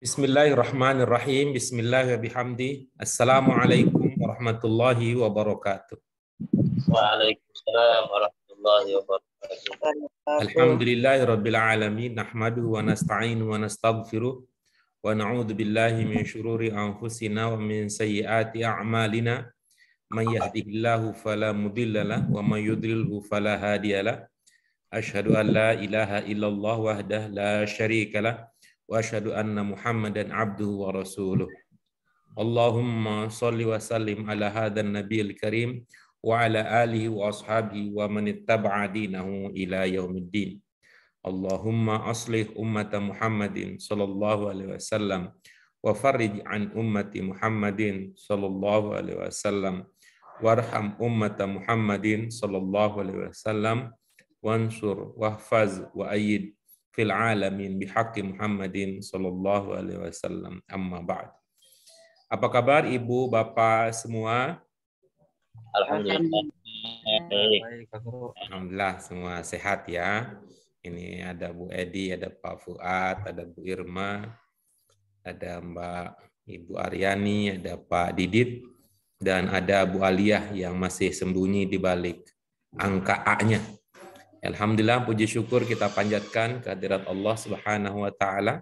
Bismillahirrahmanirrahim. Bismillahirrahmanirrahim. Assalamualaikum warahmatullahi wabarakatuh. Waalaikumsalam warahmatullahi wabarakatuh. Alhamdulillahirabbil alamin. Nahmaduhu wa nasta'inu wa nastaghfiruh wa na'udzu billahi min syururi anfusina wa min sayyiati a'malina. May yahdihillahu fala mudhillalah wa may yudlilhu fala hadiyalah. Asyhadu an la ilaha illallah wahdahu la syarikalah wa asyhadu anna Muhammadan abduhu wa rasuluh. Allahumma shalli wa sallim ala hadzal nabiyil karim wa ala alihi wa ashabihi wa man ittaba'a dinahu ila yaumiddin. Allahumma aslih ummata Muhammadin sallallahu alaihi wasallam wa farrij an ummati Muhammadin sallallahu alaihi wasallam warham ummata Muhammadin sallallahu alaihi wasallam wansur wahfaz wa ayyid fil alamin bihaqqi Muhammadin sallallahu alaihi wasallam. Amma ba'd. Apa kabar Ibu, Bapak semua? Alhamdulillah. Alhamdulillah semua sehat ya. Ini ada Bu Edi, ada Pak Fuad, ada Bu Irma, ada Mbak Ibu Aryani, ada Pak Didit, dan ada Bu Aliyah yang masih sembunyi di balik angka A-nya. Alhamdulillah, puji syukur kita panjatkan kehadirat Allah Subhanahu wa taala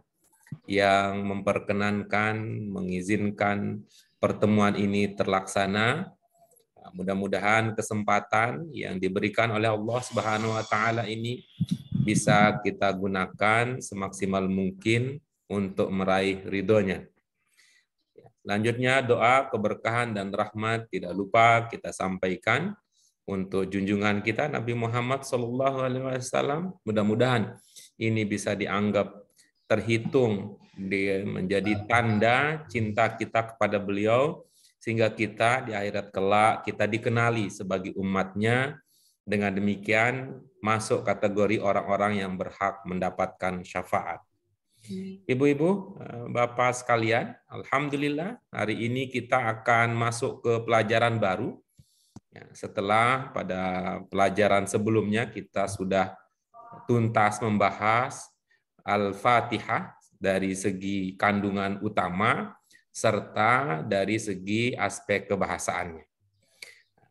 yang memperkenankan, mengizinkan pertemuan ini terlaksana. Mudah-mudahan kesempatan yang diberikan oleh Allah Subhanahu wa taala ini bisa kita gunakan semaksimal mungkin untuk meraih ridhonya. Selanjutnya doa keberkahan dan rahmat tidak lupa kita sampaikan untuk junjungan kita Nabi Muhammad SAW. Mudah-mudahan ini bisa dianggap terhitung menjadi tanda cinta kita kepada beliau, sehingga kita di akhirat kelak kita dikenali sebagai umatnya. Dengan demikian masuk kategori orang-orang yang berhak mendapatkan syafaat. Ibu-ibu, Bapak sekalian, alhamdulillah hari ini kita akan masuk ke pelajaran baru. Ya, setelah pada pelajaran sebelumnya kita sudah tuntas membahas Al-Fatihah dari segi kandungan utama serta dari segi aspek kebahasaannya.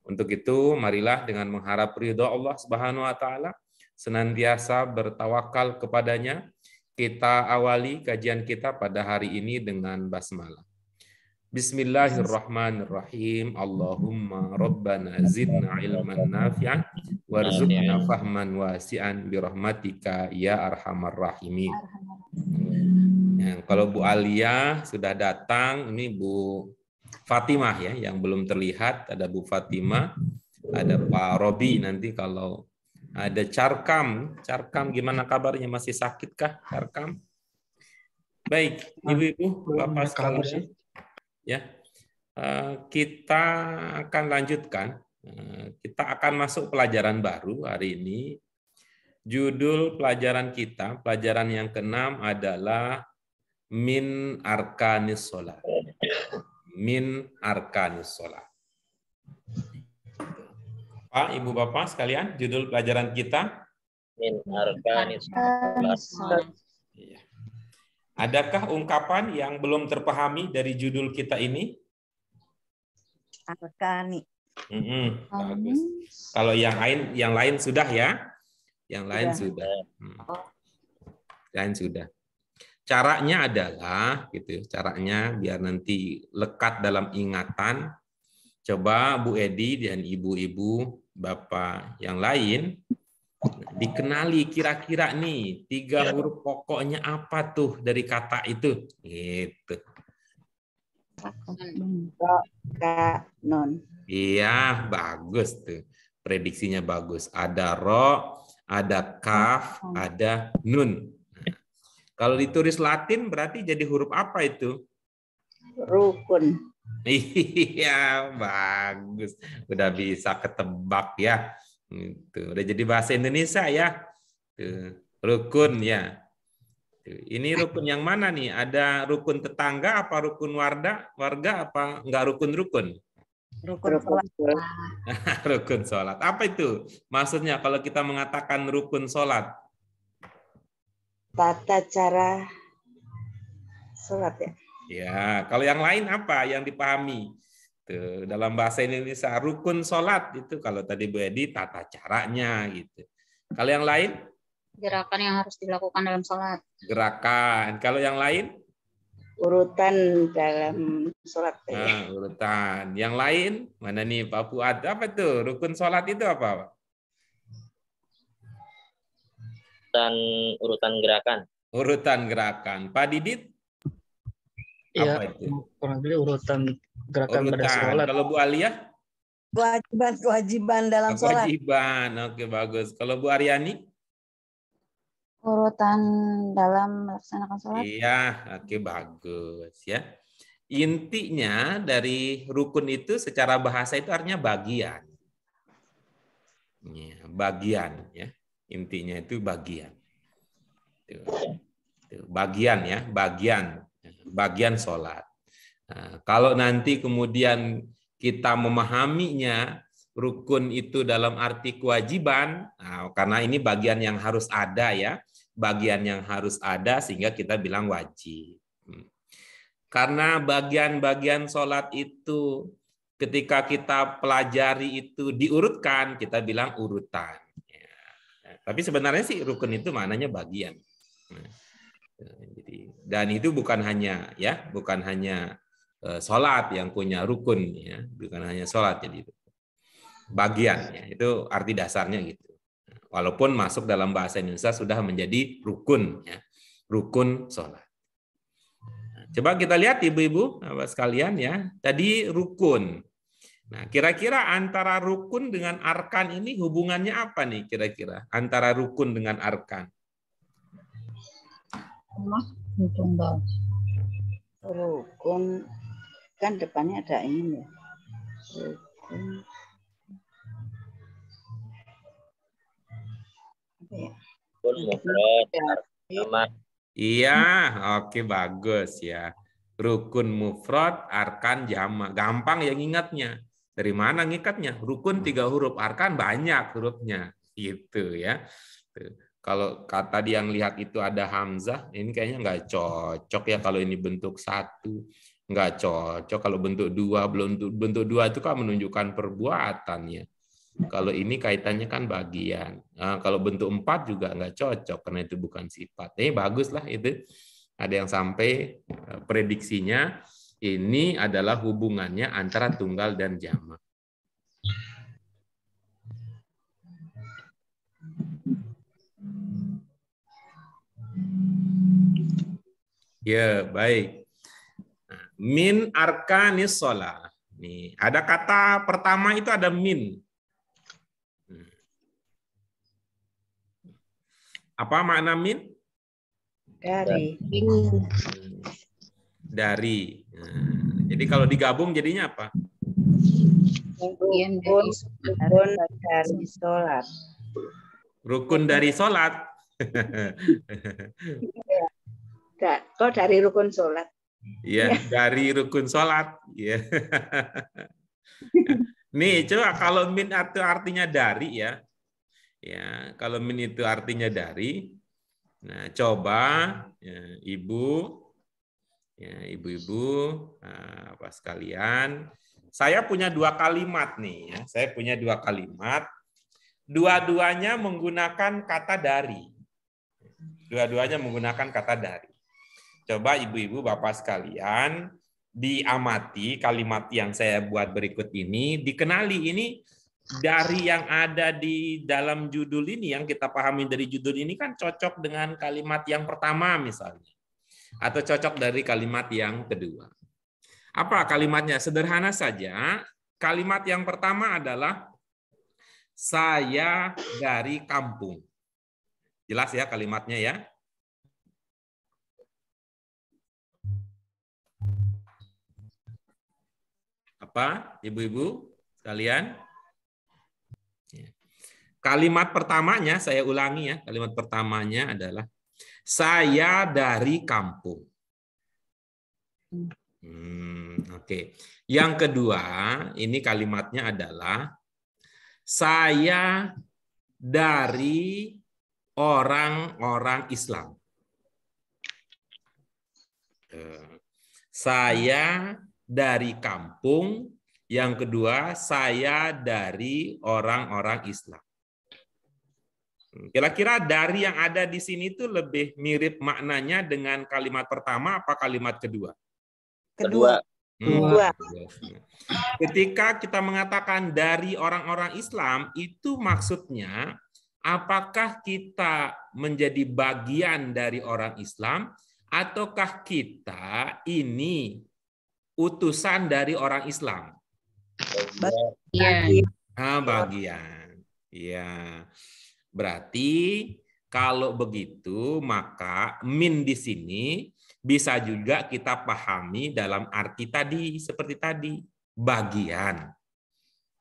Untuk itu, marilah dengan mengharap ridho Allah Subhanahu wa taala, senantiasa bertawakal kepadanya, kita awali kajian kita pada hari ini dengan basmalah. Bismillahirrahmanirrahim. Allahumma rabbana zidna ilman nafi'an warzuqna fahman wasi'an birahmatika ya arhamar rahimin. Kalau Bu Alia sudah datang, ini Bu Fatimah ya yang belum terlihat, ada Bu Fatimah, ada Pak Robi. Nanti kalau ada Carkam gimana kabarnya, masih sakitkah Carkam? Baik, Ibu-ibu, Bapak sekalian. Ya, kita akan lanjutkan. Kita akan masuk pelajaran baru hari ini. Judul pelajaran kita, pelajaran yang ke-6 adalah Min Arkanis Sholat. Min Arkanis Sholat. Pak, Ibu, Bapak sekalian, judul pelajaran kita Min Arkanis Sholat. Adakah ungkapan yang belum terpahami dari judul kita ini? Arkani. Bagus. Kalau yang lain sudah ya? Yang lain sudah. Lain sudah. Caranya adalah gitu. Caranya biar nanti lekat dalam ingatan. Coba Bu Edi dan ibu-ibu, Bapak yang lain dikenali kira-kira nih 3 huruf pokoknya apa tuh dari kata itu, gitu. Non. Iya, bagus tuh, prediksinya bagus. Ada ro, ada kaf, ada nun. Nah, kalau ditulis Latin berarti jadi huruf apa itu? Rukun. Iya, bagus. Udah bisa ketebak ya. Itu udah jadi bahasa Indonesia ya. Tuh, rukun ya. Tuh, ini rukun yang mana nih? Ada rukun tetangga apa rukun warga apa enggak rukun-rukun? Rukun sholat. Rukun sholat. Apa itu? Maksudnya kalau kita mengatakan rukun sholat? Tata cara sholat ya. Ya, kalau yang lain apa yang dipahami? Tuh, dalam bahasa Indonesia rukun sholat itu kalau tadi Bu Edi tata caranya gitu. Kalau yang lain? Gerakan yang harus dilakukan dalam sholat. Gerakan. Kalau yang lain? Urutan dalam sholat. Nah, urutan. Yang lain? Mana nih Pak Fuad? Apa tuh? Rukun sholat itu apa, Pak? Urutan gerakan. Urutan gerakan. Pak Didit? Iya, Apa itu? kurang lebih urutan gerakan pada Urutan. sholat. Kalau Bu Alia? Kewajiban dalam sholat. Kewajiban. Oke, bagus. Kalau Bu Aryani? Urutan dalam melaksanakan sholat. Iya, oke, bagus ya. Intinya dari rukun itu secara bahasa itu artinya bagian. Ya, bagian ya. Intinya itu bagian. Bagian ya, bagian sholat. Nah, kalau nanti kemudian kita memahaminya rukun itu dalam arti kewajiban, nah, karena ini bagian yang harus ada ya, bagian yang harus ada sehingga kita bilang wajib. Karena bagian-bagian sholat itu ketika kita pelajari itu diurutkan, kita bilang urutan. Ya. Tapi sebenarnya sih rukun itu maknanya bagian. Dan itu bukan hanya sholat yang punya rukun ya, bukan hanya sholat jadi bagian ya, itu arti dasarnya gitu. Walaupun masuk dalam bahasa Indonesia sudah menjadi rukun ya, rukun sholat. Coba kita lihat ibu-ibu Bapak sekalian ya, tadi rukun. Nah, kira-kira antara rukun dengan arkan ini hubungannya apa nih kira-kira antara rukun dengan arkan? Rukun kan depannya ada ini. Rukun. Apa ya? Rukun mufrad. Sama. Iya, oke bagus ya. Rukun mufrad, arkan jamak. Gampang ya ngingatnya. Dari mana ngikatnya? Rukun 3 huruf, arkan banyak hurufnya. Gitu ya. Kalau kata dia yang lihat itu ada hamzah, ini kayaknya nggak cocok ya kalau ini bentuk 1. Nggak cocok kalau bentuk 2. Bentuk 2 itu kan menunjukkan perbuatan ya. Kalau ini kaitannya kan bagian. Nah, kalau bentuk 4 juga nggak cocok karena itu bukan sifat. Bagus lah itu. Ada yang sampai prediksinya ini adalah hubungannya antara tunggal dan jamak. Ya, baik. Min arkanis shalah. Nih, ada kata pertama itu ada min. Apa makna min? Dari. Dari. Jadi kalau digabung jadinya apa? Rukun dari sholat. Rukun dari sholat. Kok dari rukun sholat? Iya, dari rukun sholat. Ya. Nih, coba kalau min itu artinya dari ya. Ya, kalau min itu artinya dari. Nah, coba ya, ibu-ibu, apa sekalian. Saya punya 2 kalimat nih ya. Saya punya 2 kalimat. Dua-duanya menggunakan kata dari. Dua-duanya menggunakan kata dari. Coba ibu-ibu, bapak sekalian diamati kalimat yang saya buat berikut ini, dikenali ini dari yang ada di dalam judul ini, yang kita pahami dari judul ini kan cocok dengan kalimat yang pertama misalnya. Atau cocok dari kalimat yang kedua. Apa kalimatnya? Sederhana saja. Kalimat yang pertama adalah saya dari kampung. Jelas ya kalimatnya ya? Apa, ibu-ibu sekalian? Kalimat pertamanya, saya ulangi ya, kalimat pertamanya adalah saya dari kampung. Oke. Yang kedua, ini kalimatnya adalah saya dari orang-orang Islam. Saya dari kampung. Yang kedua, saya dari orang-orang Islam. Kira-kira dari yang ada di sini itu lebih mirip maknanya dengan kalimat pertama apa kalimat kedua? Kedua. Kedua. Ketika kita mengatakan dari orang-orang Islam, itu maksudnya apakah kita menjadi bagian dari orang Islam ataukah kita ini utusan dari orang Islam? Iya. Bagian. Ya. Berarti kalau begitu maka min di sini bisa juga kita pahami dalam arti tadi seperti tadi, bagian.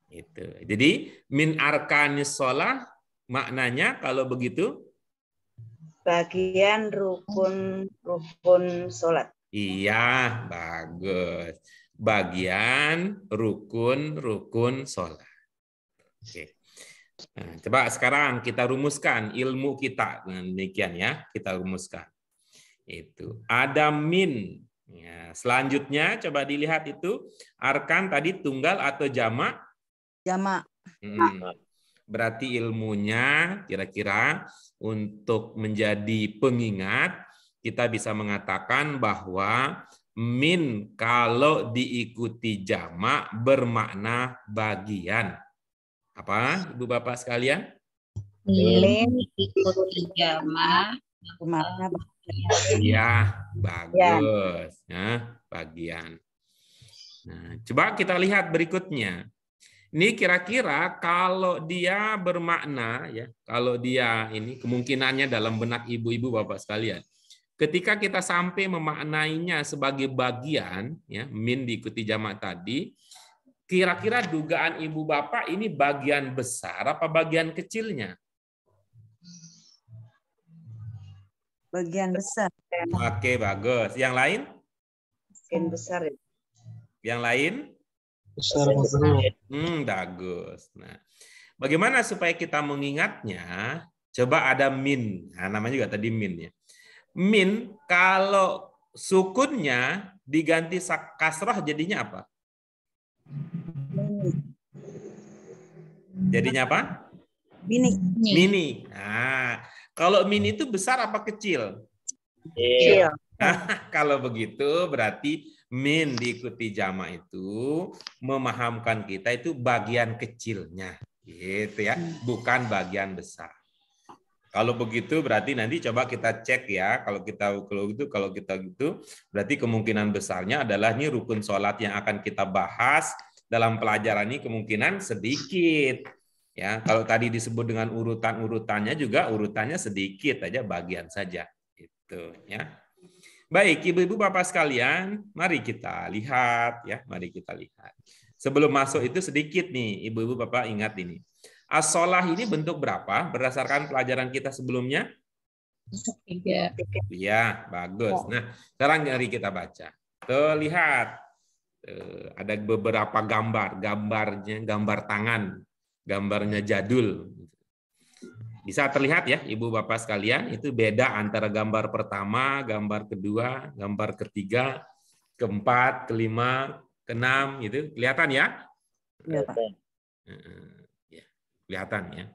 Itu. Jadi min arkanis shalah maknanya kalau begitu Bagian rukun sholat. iya, bagus. Bagian rukun sholat. Oke. Nah, coba sekarang kita rumuskan ilmu kita dengan demikian ya, kita rumuskan. Itu ada min. Ya, selanjutnya coba dilihat itu arkan tadi tunggal atau jamak? Jamak. Berarti ilmunya kira-kira untuk menjadi pengingat kita bisa mengatakan bahwa min kalau diikuti jamak bermakna bagian. Apa, Ibu Bapak sekalian? Min ikuti jamak Bermakna Iya, bagus. Nah, bagian. Nah, coba kita lihat berikutnya. Ini kira-kira kalau dia bermakna ya, kalau dia ini kemungkinannya dalam benak ibu-ibu Bapak sekalian. Ketika kita sampai memaknainya sebagai bagian ya, min diikuti jamak tadi, kira-kira dugaan ibu bapak ini bagian besar apa bagian kecilnya? bagian besar. Oke, bagus. Yang lain? Bagian besar ya. Yang lain? Besar. Bagus. Nah, bagaimana supaya kita mengingatnya? Coba ada min. Nah, namanya juga tadi min ya. Min kalau sukunnya diganti kasrah jadinya apa? Jadinya apa? Mini. Mini. Nah, kalau mini itu besar apa kecil? Kecil. Kalau begitu berarti min diikuti jamak itu memahamkan kita itu bagian kecilnya, gitu ya, bukan bagian besar. Kalau begitu berarti nanti coba kita cek ya. Kalau kita gitu, berarti kemungkinan besarnya adalah ini rukun sholat yang akan kita bahas dalam pelajaran ini kemungkinan sedikit. Ya, kalau tadi disebut dengan urutannya juga urutannya sedikit aja, bagian saja. Itu ya. Baik, ibu-ibu bapak sekalian, mari kita lihat ya, mari kita lihat. Sebelum masuk itu sedikit nih, ibu-ibu bapak ingat ini. As-sholah ini bentuk berapa berdasarkan pelajaran kita sebelumnya? 3. Iya, bagus. Nah, sekarang mari kita baca. Tuh, lihat. Ada beberapa gambarnya gambar tangan, gambarnya jadul. Bisa terlihat ya, ibu bapak sekalian, itu beda antara gambar pertama, gambar kedua, gambar ketiga, keempat, kelima, keenam, gitu. Kelihatan ya? Iya, Pak. Kelihatan ya.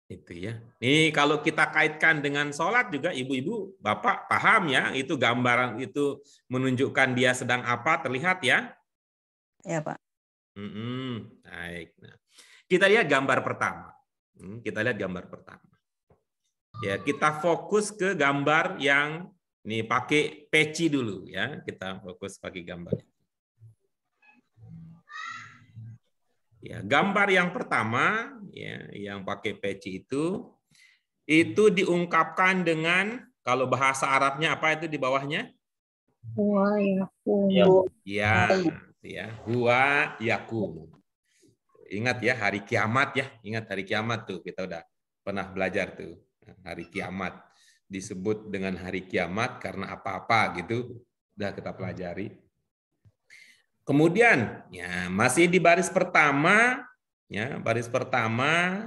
Itu ya. Nih kalau kita kaitkan dengan sholat juga ibu-ibu, bapak paham ya, itu gambaran itu menunjukkan dia sedang apa, terlihat ya? Iya, Pak. Baik. Nah, kita lihat gambar pertama. Kita lihat gambar pertama. Ya, kita fokus ke gambar yang ini pakai peci dulu ya. Kita fokus pakai gambar. Ya, gambar yang pertama ya, yang pakai peci itu diungkapkan dengan kalau bahasa Arabnya apa itu di bawahnya? Huwa yakum. Ya, huwa yakum. Ingat ya hari kiamat ya, ingat hari kiamat tuh kita udah pernah belajar tuh. Hari kiamat disebut dengan hari kiamat karena apa-apa gitu. Udah kita pelajari. Kemudian ya masih di baris pertama ya, baris pertama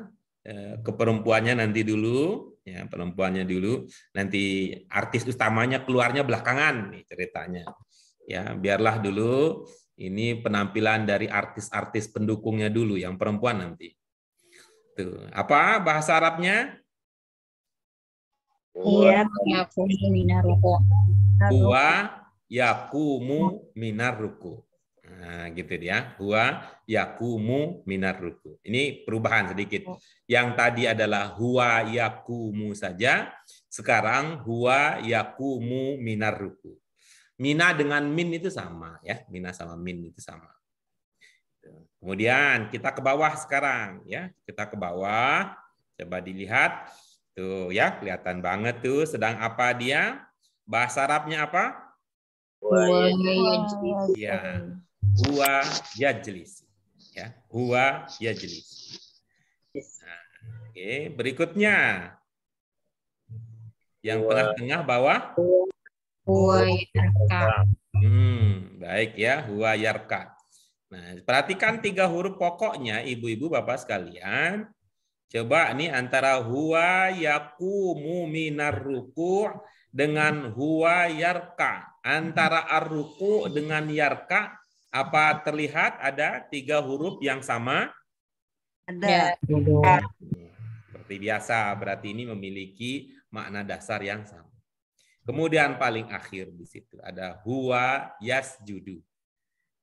ke perempuannya nanti dulu Ya, perempuannya dulu, nanti artis utamanya keluarnya belakangan nih ceritanya. Ya, biarlah dulu ini penampilan dari artis-artis pendukungnya dulu, yang perempuan nanti. Tuh, apa bahasa Arabnya? Iya. Yakumu minar ruku. Huwa yakumu minar ruku. Nah, gitu dia. Huwa yakumu minar ruku. Ini perubahan sedikit. Yang tadi adalah huwa yakumu saja. Sekarang huwa yakumu minar ruku. Mina dengan min itu sama ya. Mina sama min itu sama. Kemudian kita ke bawah sekarang ya. Kita ke bawah. Coba dilihat. Tuh ya, kelihatan banget tuh sedang apa dia? Bahasa Arabnya apa? Huwa yajlis. Ya. Huwa yajlis. Ya, huwa yajlis. Nah, oke, berikutnya. Yang tengah-tengah bawah? Huwa yarka. Baik ya, huwa yarka. Nah, perhatikan 3 huruf pokoknya ibu-ibu bapak sekalian. Coba nih antara huwa yakumu minar ruku' dengan huwa yarka. Antara ar-ruku' dengan yarka, apa terlihat ada 3 huruf yang sama? Ada. Seperti biasa, berarti ini memiliki makna dasar yang sama. Kemudian paling akhir di situ ada huwa yasjudu.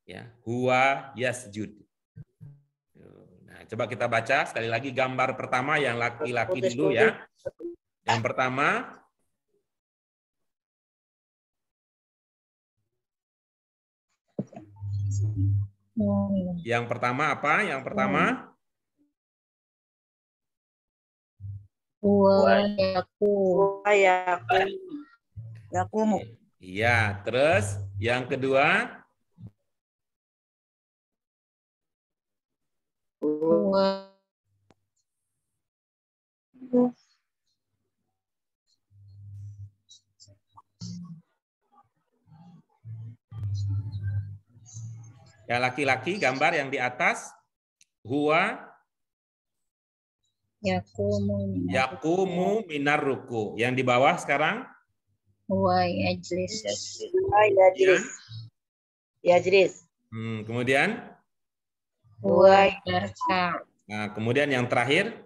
Ya, huwa yasjud. Nah, coba kita baca sekali lagi gambar pertama yang laki-laki dulu ya. Yang pertama apa? Yang pertama Huwa yakum. Huwa yakum. Yakumu. Iya, terus yang kedua Huwa yang laki-laki gambar yang di atas huwa yakumu minar ruku. Yang di bawah sekarang huwa yajlis. Huwa yajlis. Yajlis. Kemudian Huwa yarka. nah, kemudian yang terakhir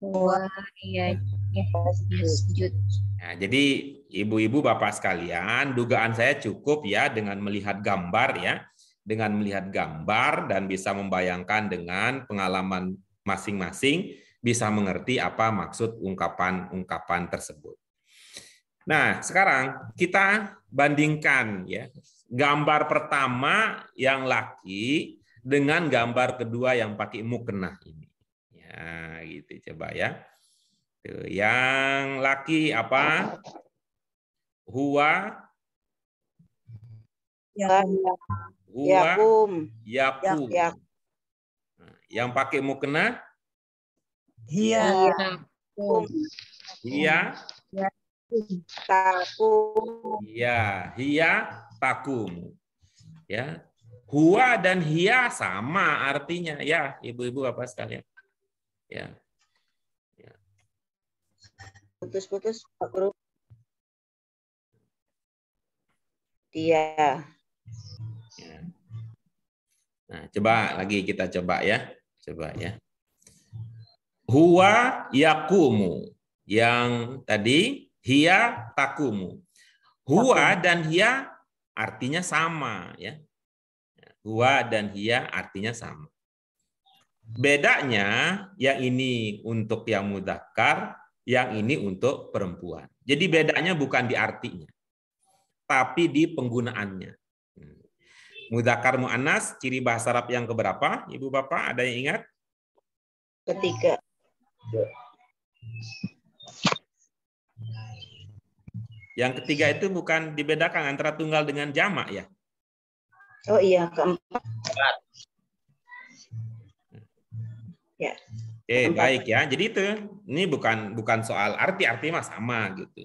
Huwa yasjud. nah, jadi ibu-ibu bapak sekalian, dugaan saya cukup ya dengan melihat gambar ya. Dengan melihat gambar dan bisa membayangkan dengan pengalaman masing-masing, bisa mengerti apa maksud ungkapan-ungkapan tersebut. Nah, sekarang kita bandingkan ya gambar pertama yang laki dengan gambar kedua yang pakai muknah ini. Ya, gitu coba ya. Tuh, yang laki apa? Huwa Yakum. yakum. Yakum. Yang pakai muknah? Hiya. Hiya. Takum. Ya, hiya takum. Ya. Huwa dan hiya sama artinya ya, ibu-ibu bapak sekalian. Ya. Ya. Putus-putus Pak Guru. Dia. Ya. Nah, coba lagi kita coba ya. Coba ya. Huwa yakumu. Yang tadi hiya takumu. Huwa dan hiya artinya sama ya. Huwa dan hiya artinya sama. Bedanya yang ini untuk yang mudzakkar, yang ini untuk perempuan. Jadi bedanya bukan di artinya, tapi di penggunaannya. Mudzakkar muannas, ciri bahasa Arab yang keberapa? Ibu bapak ada yang ingat? Ketiga. Yang ketiga itu bukan dibedakan antara tunggal dengan jamak ya? Oh iya, keempat. Ya. Oke, baik ya. Jadi itu ini bukan soal arti mah sama gitu.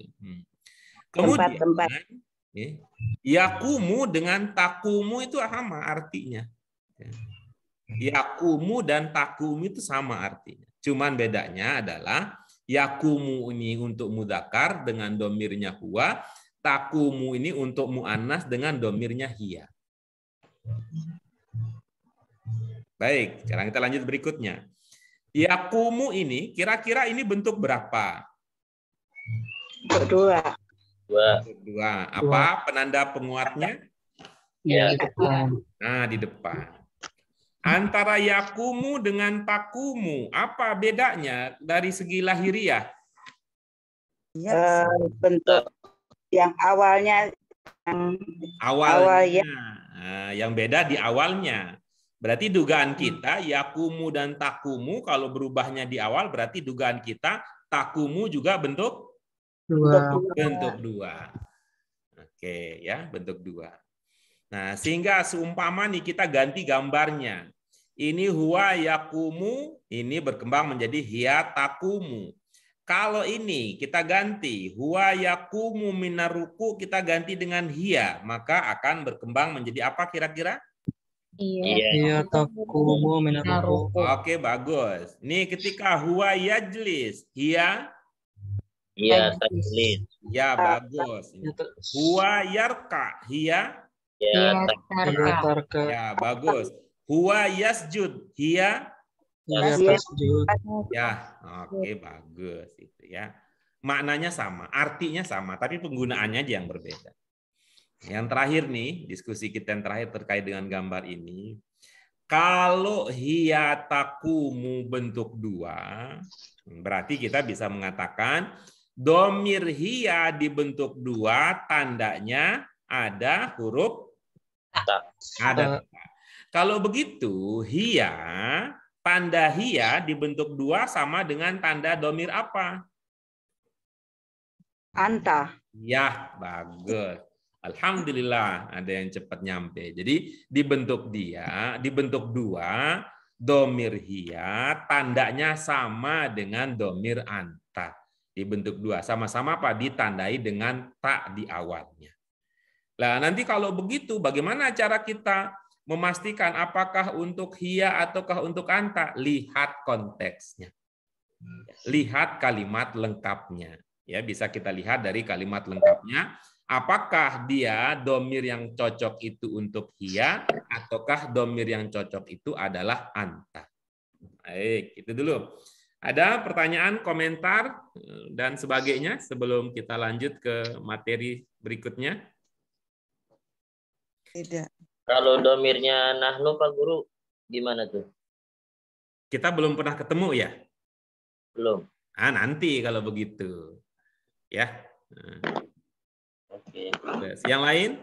Kemudian yakumu dengan takumu itu sama artinya. Yakumu dan takumu itu sama artinya. Cuman bedanya adalah Yakumu ini untuk mudzakkar dengan domirnya huwa, takumu ini untuk muannas dengan domirnya hiya. Baik, sekarang kita lanjut berikutnya. Yakumu ini kira-kira ini bentuk berapa? Berdua. Dua. Apa penanda penguatnya? Ya. Di depan. Nah, di depan. Antara yakumu dengan takumu, apa bedanya dari segi lahiriah? Ya, Bentuk yang awalnya Awalnya. ya. Nah, yang beda di awalnya. Berarti dugaan kita yakumu dan takumu kalau berubahnya di awal berarti dugaan kita takumu juga bentuk Dua. dua. Oke, ya, bentuk dua. Nah, sehingga seumpama nih kita ganti gambarnya. Ini huwa yakumu, ini berkembang menjadi hiya takumu. Kalau ini kita ganti huwa yakumu minaruku, kita ganti dengan hiya, maka akan berkembang menjadi apa kira-kira? Iya. Iya takumu minaruku. Oke, bagus. Nih ketika huwa yajlis, hiya, Iya, tajlis. ya bagus. Huwa yarka, hiya, Ya, Iya tarka. ya bagus. Huwa yasjud, hiya, Iya tasjud. ya, oke bagus itu ya. Maknanya sama, artinya sama, tapi penggunaannya aja yang berbeda. Yang terakhir nih, diskusi kita yang terakhir terkait dengan gambar ini. Kalau hiya takumu bentuk dua, berarti kita bisa mengatakan domir hiya dibentuk dua, tandanya ada huruf ada. Kalau begitu, hiya, tanda hiya dibentuk dua sama dengan tanda domir apa? Anta. Ya, bagus. Alhamdulillah ada yang cepat nyampe. Jadi dibentuk dua, domir hiya, tandanya sama dengan domir anta. Dibentuk dua, sama-sama apa? Ditandai dengan tak di awalnya. Nah, nanti kalau begitu, bagaimana cara kita memastikan apakah untuk hiya ataukah untuk anta? Lihat konteksnya. Lihat kalimat lengkapnya. Ya, bisa kita lihat dari kalimat lengkapnya. Apakah dia domir yang cocok itu untuk hiya ataukah domir yang cocok itu adalah anta? Baik, itu dulu. Ada pertanyaan, komentar, dan sebagainya sebelum kita lanjut ke materi berikutnya? tidak. Kalau domirnya nahnu Pak Guru gimana tuh? Kita belum pernah ketemu ya? Belum. Ah, nanti kalau begitu. Ya. Oke. Terus, yang lain?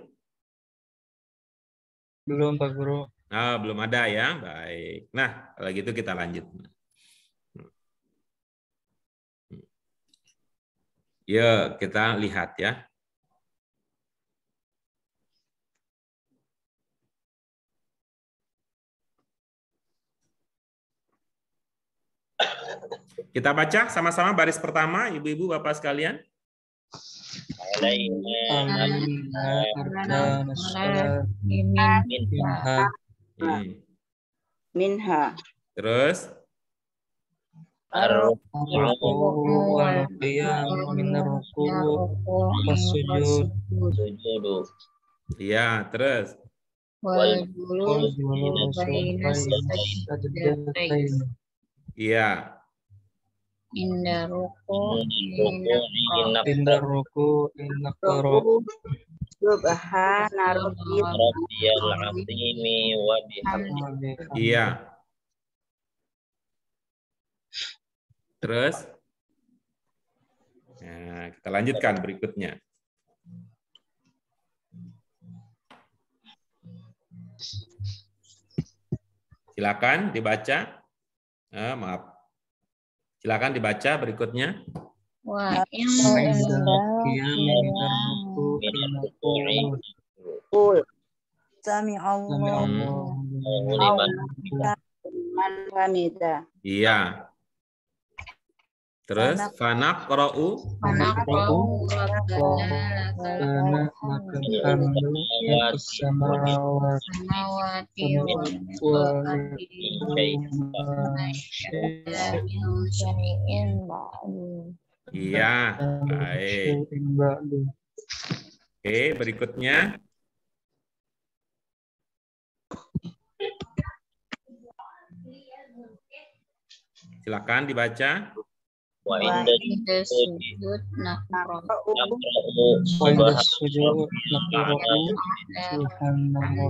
Belum Pak Guru. Ah, belum ada ya. Baik. Nah, kalau gitu kita lanjut. Ya, kita lihat ya. Kita baca sama-sama baris pertama, ibu-ibu, bapak sekalian. Minha. Terus iya, terus iya. Indah ruku Subhana Rabbiyal azimi wa bihamdi. Iya. Terus nah, kita lanjutkan berikutnya. Silakan dibaca. Maaf. Silakan dibaca berikutnya. Wa Sami Allah. man hamida. Iya. Terus fanaqra'u Alhamdu Rabbus samawati samawati wal ardi min syai'in ba'du. Iya, baik. Oke, berikutnya. Silakan dibaca. Wa inda Inda sujud naqra'u Wa inda sujud naqra'u subhanallah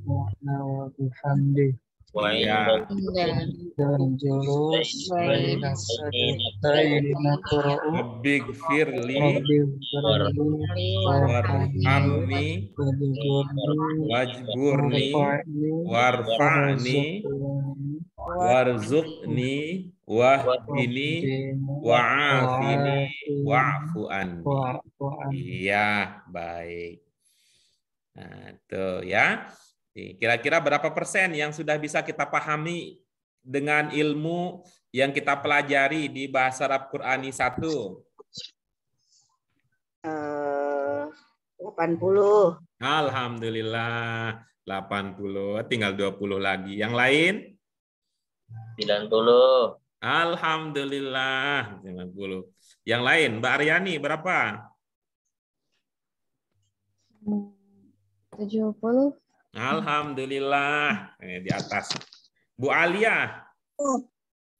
wa bihamdi wa Iya. inda dan julus baina sajdatain naqra'u Rabbig firli rabbil ghafirli warhamni wajburni warfa'ni warzuqni wahdini wa'afini wa'fu anni. Iya, baik. Nah, tuh ya. Kira-kira berapa persen yang sudah bisa kita pahami dengan ilmu yang kita pelajari di bahasa Arab Qur'ani 1? 80. Alhamdulillah 80, tinggal 20 lagi. Yang lain? 90. Alhamdulillah 90. Yang lain, Mbak Aryani berapa? 70. Alhamdulillah di atas. Bu Alia?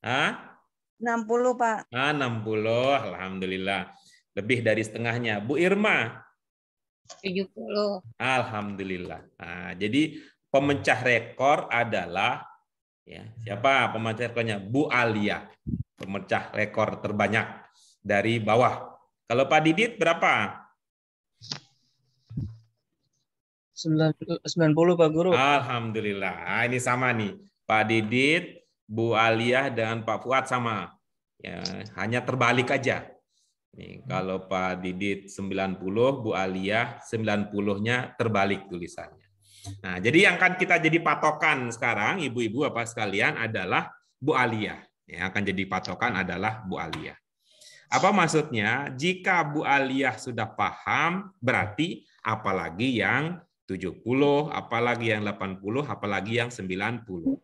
Hah? 60, Pak. 60, alhamdulillah. Lebih dari setengahnya. Bu Irma? 70. Alhamdulillah. Nah, jadi pemecah rekor adalah ya, siapa pemecah rekornya? Bu Alia. Pemecah rekor terbanyak dari bawah. Kalau Pak Didit berapa? 90 Pak Guru. Alhamdulillah. Nah, ini sama nih. Pak Didit, Bu Alia dan Pak Fuad sama. Ya, hanya terbalik aja. Nih, kalau Pak Didit 90, Bu Alia 90-nya terbalik tulisannya. Nah, jadi yang akan kita jadi patokan sekarang, ibu-ibu Bapak sekalian, adalah Bu Alia. Yang akan jadi patokan adalah Bu Alia. Apa maksudnya? Jika Bu Alia sudah paham, berarti apalagi yang 70, apalagi yang 80, apalagi yang 90.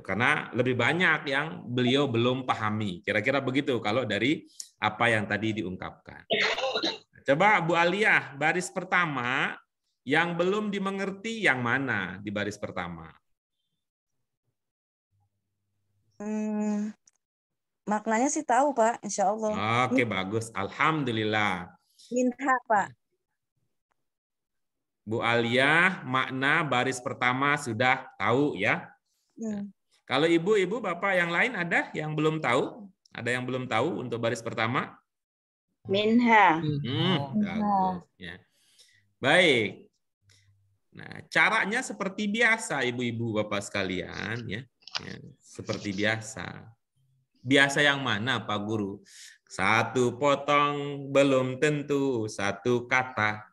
Karena lebih banyak yang beliau belum pahami. Kira-kira begitu kalau dari apa yang tadi diungkapkan. Coba Bu Alia, baris pertama yang belum dimengerti yang mana di baris pertama? Maknanya sih tahu, Pak, insya Allah. Oke, bagus. Alhamdulillah. Minha, Pak. Bu Alia, makna baris pertama sudah tahu ya. Kalau ibu-ibu, bapak yang lain ada yang belum tahu? Ada yang belum tahu untuk baris pertama? Minha. Bagus. Ya. Baik. Nah, caranya seperti biasa, ibu-ibu, bapak sekalian, ya. Seperti biasa. Biasa yang mana, Pak Guru? Satu potong belum tentu satu kata.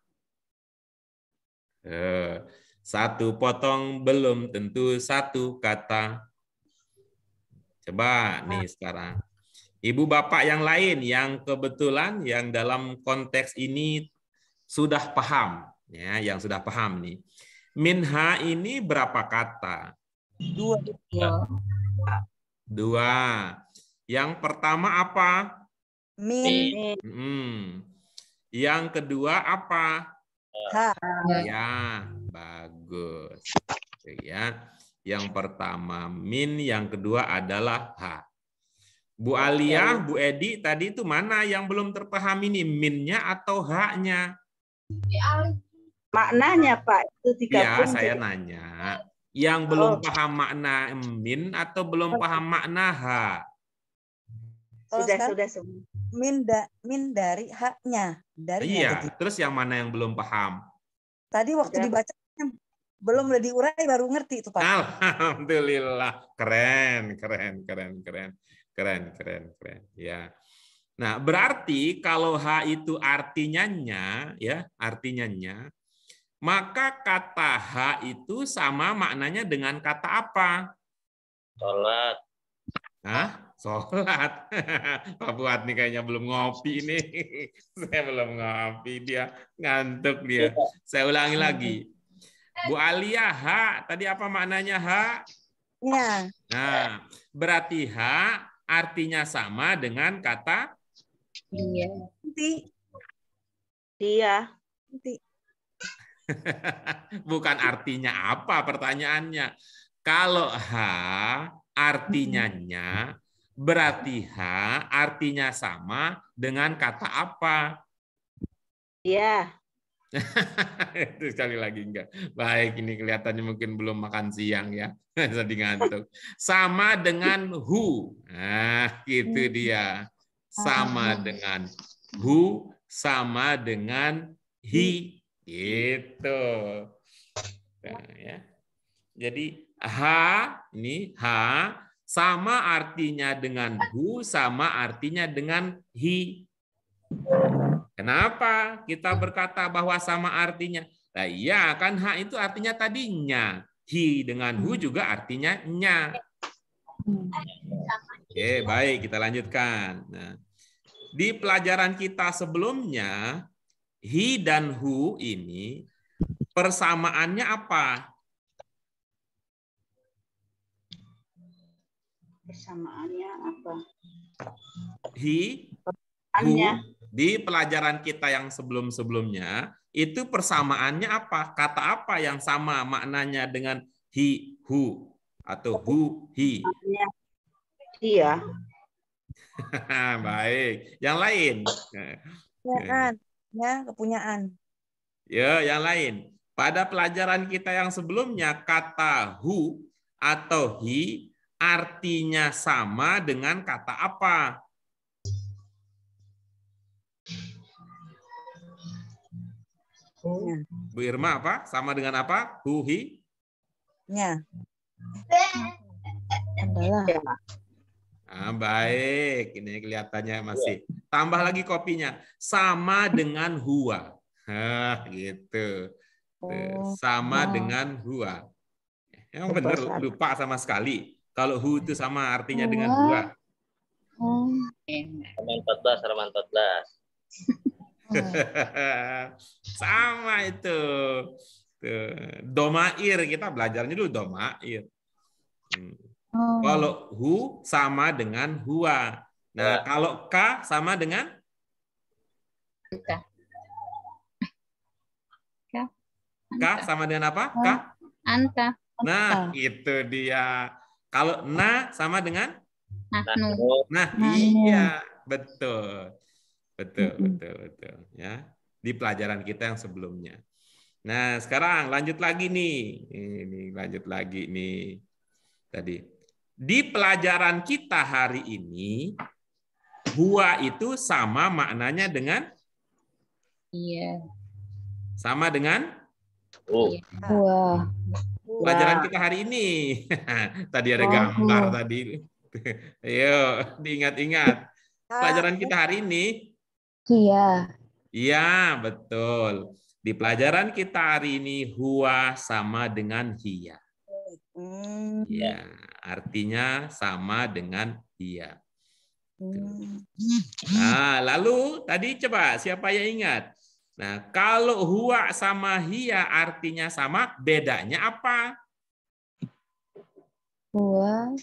Satu potong belum tentu satu kata. Coba nih sekarang. Ibu bapak yang lain yang kebetulan yang dalam konteks ini sudah paham. Ya, yang sudah paham nih. Minha ini berapa kata? 2. 2. Yang pertama apa? Min. Yang kedua apa? Ha. Ya, bagus. Ya. Yang pertama min, yang kedua adalah ha. Bu Alia, Bu Edi, tadi itu mana yang belum terpahami nih, minnya atau ha-nya? Maknanya, Pak, itu Ya, 30. saya nanya. Yang belum paham makna min atau belum paham makna ha? Sudah. Min dari haknya. Iya, terus yang mana yang belum paham? Tadi waktu dibaca belum udah diurai baru ngerti itu, Pak. Alhamdulillah, keren. Ya. Nah, berarti kalau ha itu artinya ya, maka kata ha itu sama maknanya dengan kata apa? Sholat. Hah? Sholat. Pak Fuad nih kayaknya belum ngopi nih. Saya belum ngopi, dia ngantuk dia. Saya ulangi lagi. Bu Alia, ha. Tadi apa maknanya ha? Ya. Nah, berarti ha artinya sama dengan kata Dia. Nanti. Dia. Nanti. bukan artinya apa pertanyaannya. Kalau ha artinya nya, berarti ha artinya sama dengan kata apa? Dia. Itu sekali lagi enggak. Baik, ini kelihatannya mungkin belum makan siang ya. Sedih ngantuk. Sama dengan who. Nah, itu dia. Sama dengan who, sama dengan he. Gitu. Nah, ya. Jadi ha, ini ha, sama artinya dengan who, sama artinya dengan he. Kenapa kita berkata bahwa sama artinya? Nah, iya kan ha itu artinya tadinya. He dengan who juga artinya nya. Oke, baik, kita lanjutkan. Nah, di pelajaran kita sebelumnya, he dan who ini persamaannya apa? Persamaannya apa? He, who, Anya. di pelajaran kita yang sebelum-sebelumnya, itu persamaannya apa? Kata apa yang sama maknanya dengan he, who, atau who, he? Dia. Baik. Yang lain? Kepunyaan. Ya, kepunyaan. Ya, yang lain. Pada pelajaran kita yang sebelumnya, kata who atau he artinya sama dengan kata apa? Ya. Bu Irma apa? Sama dengan apa? Who, he? Ya. Adalah. Ah, baik. Ini kelihatannya masih. Tambah lagi kopinya. Sama dengan huwa. Hah, gitu. Tuh, sama dengan huwa. Yang benar lupa sama sekali. Kalau who itu sama artinya dengan huwa. Halaman 14, halaman 14. Sama itu. Tuh. Domair, kita belajarnya dulu domair. Kalau hu sama dengan huwa. Nah, kalau ka sama dengan ka sama dengan apa? Ka? Anta. Nah, itu dia. Kalau na sama dengan? Nahnu. Nah, iya, betul. Betul. Ya, di pelajaran kita yang sebelumnya. Nah, sekarang lanjut lagi nih. Ini lanjut lagi nih. Tadi di pelajaran kita hari ini, huwa itu sama maknanya dengan? Iya. Sama dengan? Wah. Pelajaran kita hari ini. Tadi ada gambar tadi. Ayo, diingat-ingat. Pelajaran kita hari ini. Iya. Iya, betul. Di pelajaran kita hari ini, huwa sama dengan hiya. Ya, artinya sama dengan dia. Nah, lalu tadi coba siapa yang ingat? Nah, kalau huwa sama hiya artinya sama, bedanya apa? Huwa.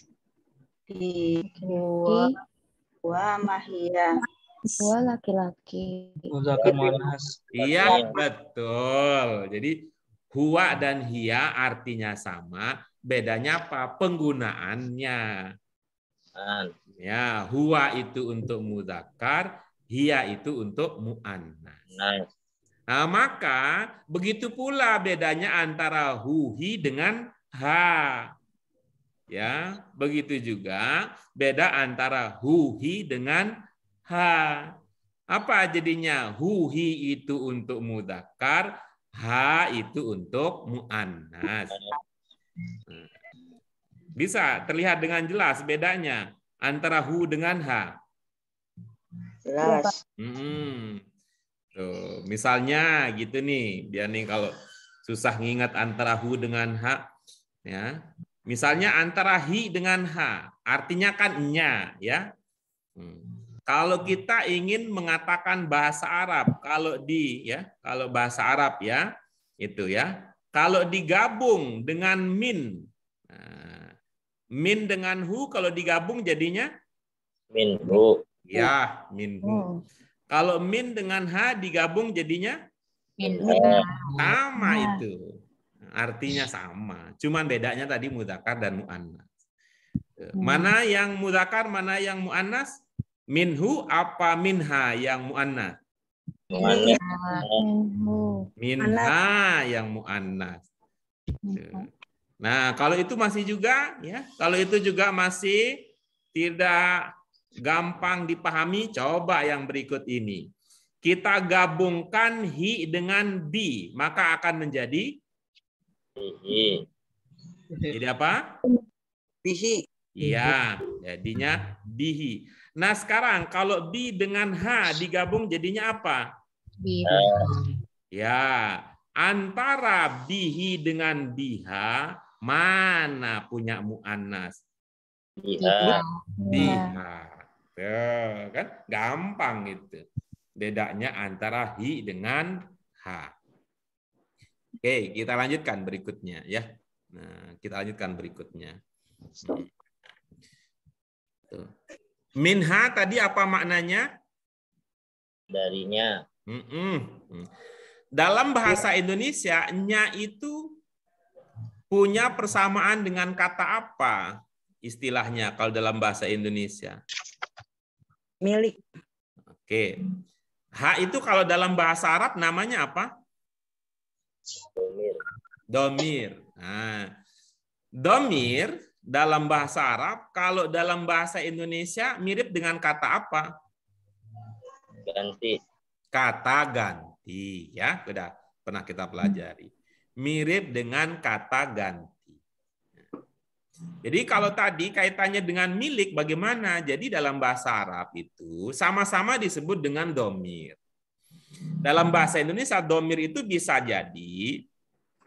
Huwa mahia. Huwa laki-laki. Muzakkar muannas. Iya, betul. Jadi huwa dan hiya artinya sama, bedanya apa? Penggunaannya. Ya, huwa itu untuk mudzakkar, hiya itu untuk muannas. Nah, maka begitu pula bedanya antara huhi dengan ha. Ya, begitu juga beda antara huhi dengan ha. Apa jadinya? Huhi itu untuk mudzakkar, ha itu untuk muannas. Bisa terlihat dengan jelas bedanya antara hu dengan ha. Jelas. Tuh, misalnya gitu nih, biar nih kalau susah ngingat antara hu dengan ha, ya. Misalnya antara hi dengan ha, artinya kan nya, ya. Kalau kita ingin mengatakan bahasa Arab, kalau bahasa Arab ya, itu ya. Kalau digabung dengan min, min dengan hu, kalau digabung jadinya Minhu. ya, minhu. Kalau min dengan ha digabung jadinya sama itu. Artinya sama. Cuman bedanya tadi mudzakkar dan muannas. Mana yang mudzakkar, mana yang muannas? Minhu apa minha yang muannas? Minha yang muannas. Nah, kalau itu masih juga ya, kalau itu juga masih tidak gampang dipahami, coba yang berikut ini. Kita gabungkan hi dengan bi, maka akan menjadi jadi apa? Bihi. Iya, jadinya bihi. Nah, sekarang kalau bi dengan ha digabung jadinya apa? Ya, antara bihi dengan biha mana punya muannas? Biha. Biha. Tuh, kan gampang itu. Bedanya antara hi dengan ha. Oke, kita lanjutkan berikutnya ya. Nah, kita lanjutkan berikutnya. Tuh. Minha tadi apa maknanya? Darinya. Dalam bahasa Indonesia, nya itu punya persamaan dengan kata apa? Istilahnya kalau dalam bahasa Indonesia. Milik. Oke. Ha itu kalau dalam bahasa Arab namanya apa? Domir. Domir. Nah, domir dalam bahasa Arab, kalau dalam bahasa Indonesia mirip dengan kata apa? Ganti. Kata ganti, ya, sudah pernah kita pelajari. Mirip dengan kata ganti. Jadi kalau tadi kaitannya dengan milik, bagaimana? Jadi dalam bahasa Arab itu sama-sama disebut dengan domir. Dalam bahasa Indonesia, domir itu bisa jadi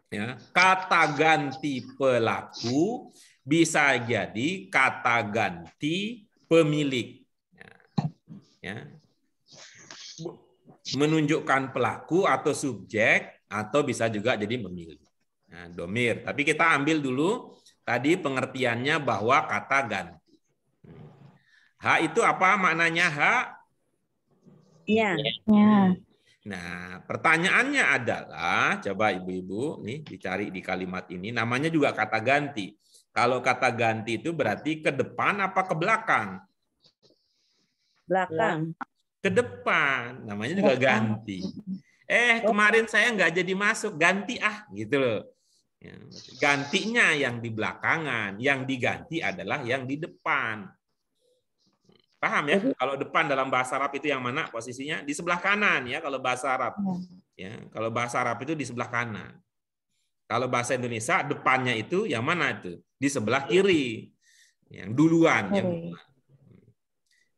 ya, kata ganti pelaku, bisa jadi kata ganti pemilik. Ya. Menunjukkan pelaku atau subjek, atau bisa juga jadi pemilik. Nah, domir. Tapi kita ambil dulu tadi pengertiannya bahwa kata ganti. Ha itu apa maknanya ha? Ya. Nah, pertanyaannya adalah, coba ibu-ibu nih dicari di kalimat ini, namanya juga kata ganti. Kalau kata ganti itu berarti ke depan apa ke belakang? Belakang. Ke depan, namanya juga ganti. Kemarin saya nggak jadi masuk, ganti gitu loh. Gantinya yang di belakangan, yang diganti adalah yang di depan. Paham ya? Kalau depan dalam bahasa Arab itu yang mana posisinya? Di sebelah kanan ya kalau bahasa Arab. Ya, kalau bahasa Arab itu di sebelah kanan. Kalau bahasa Indonesia depannya itu yang mana itu? Di sebelah kiri. Yang duluan, yang duluan.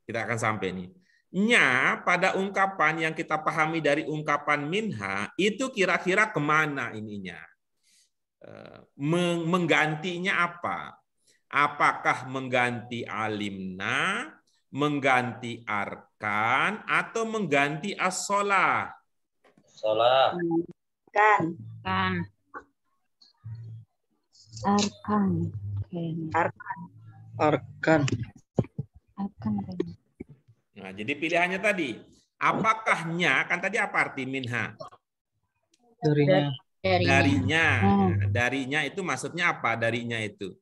Kita akan sampai nih. Nya pada ungkapan yang kita pahami dari ungkapan minha itu kira-kira kemana ininya? Menggantinya apa? Apakah mengganti alimna, mengganti arkan, atau mengganti as-sholah? Sholah. Kan. Arkan. Nah, jadi pilihannya tadi, apakahnya, kan tadi apa arti minha? Darinya. Darinya itu maksudnya apa? Darinya itu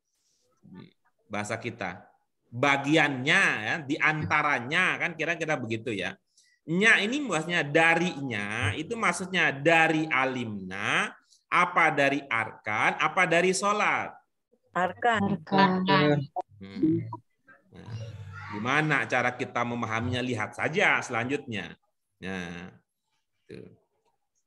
bahasa kita. Bagiannya, ya, di antaranya, kan kira-kira begitu ya. Nya ini maksudnya darinya, itu maksudnya dari alimna, apa dari arkan, apa dari sholat? Arkan. Nah, gimana cara kita memahaminya? Lihat saja selanjutnya. Nah,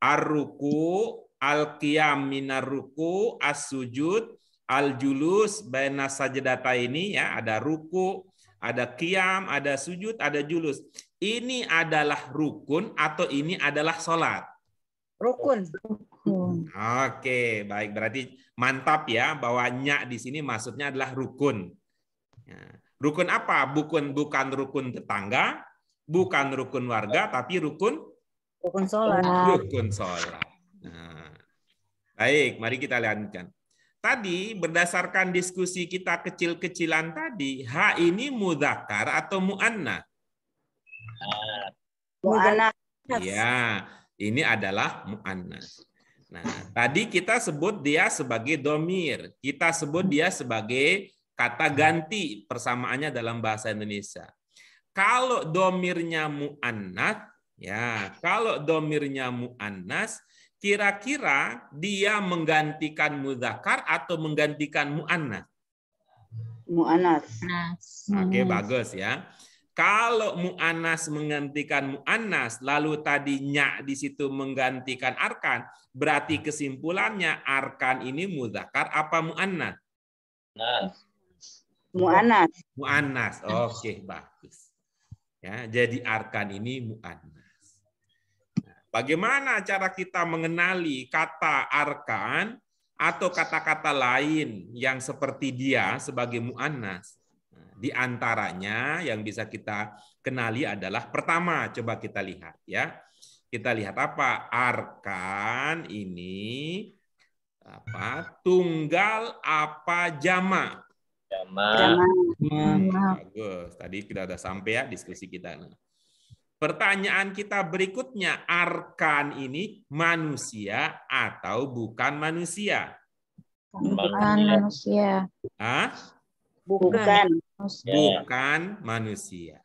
ar-ruku, al-qiyam minar ruku, as-sujud, al-julus baina sajdataini, ya, ada ruku, ada qiyam, ada sujud, ada julus. Ini adalah rukun atau ini adalah sholat? Rukun. Oke, baik. Berarti mantap ya bahwa nya di sini maksudnya adalah rukun. Ya. Rukun apa? Bukan rukun tetangga, bukan rukun warga, tapi rukun sholat. rukun sholat. Nah, baik, mari kita lanjutkan. Tadi berdasarkan diskusi kita kecil-kecilan tadi, ha ini mudzakkar atau muannats? Mu'annas. Ya, ini adalah muannats. Nah, tadi kita sebut dia sebagai domir, kita sebut dia sebagai kata ganti persamaannya dalam bahasa Indonesia. Kalau domirnya muannats, ya, kalau domirnya muannats, kira-kira dia menggantikan mudzakkar atau menggantikan muannats? Mu'annas. Oke, bagus ya. Kalau mu'annas menggantikan mu'annas, lalu tadi nya di situ menggantikan arkan, berarti kesimpulannya arkan ini mudzakkar apa mu'annas? Mu'annas. Mu'annas. Oke, bagus. Ya, jadi arkan ini mu'annas. Nah, bagaimana cara kita mengenali kata arkan atau kata-kata lain yang seperti dia sebagai mu'annas? Di antaranya yang bisa kita kenali adalah pertama, coba kita lihat ya. Kita lihat apa? Arkan ini apa? Tunggal apa jamak? Bagus. Tadi kita sudah sampai ya diskusi kita. Pertanyaan kita berikutnya, arkan ini manusia atau bukan manusia? Bukan manusia. Hah? Bukan. Bukan manusia.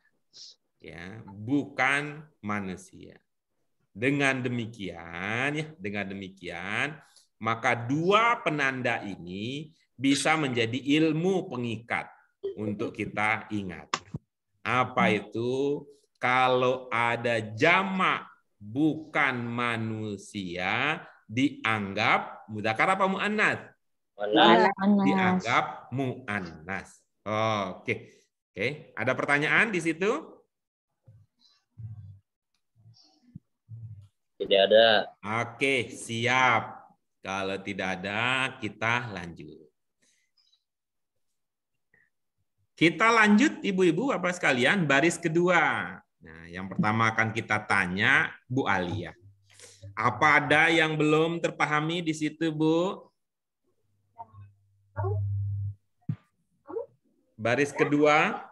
Ya, bukan manusia. Dengan demikian, maka dua penanda ini bisa menjadi ilmu pengikat untuk kita ingat. Apa itu? Kalau ada jamak bukan manusia dianggap mudzakkar apa muannats? Dianggap mu'annas. Oke. Ada pertanyaan di situ? Tidak ada. Oke, siap. Kalau tidak ada, kita lanjut. Kita lanjut, Ibu-ibu, Bapak sekalian, baris kedua. Nah, yang pertama akan kita tanya Bu Alia. Apa ada yang belum terpahami di situ, Bu? Baris kedua.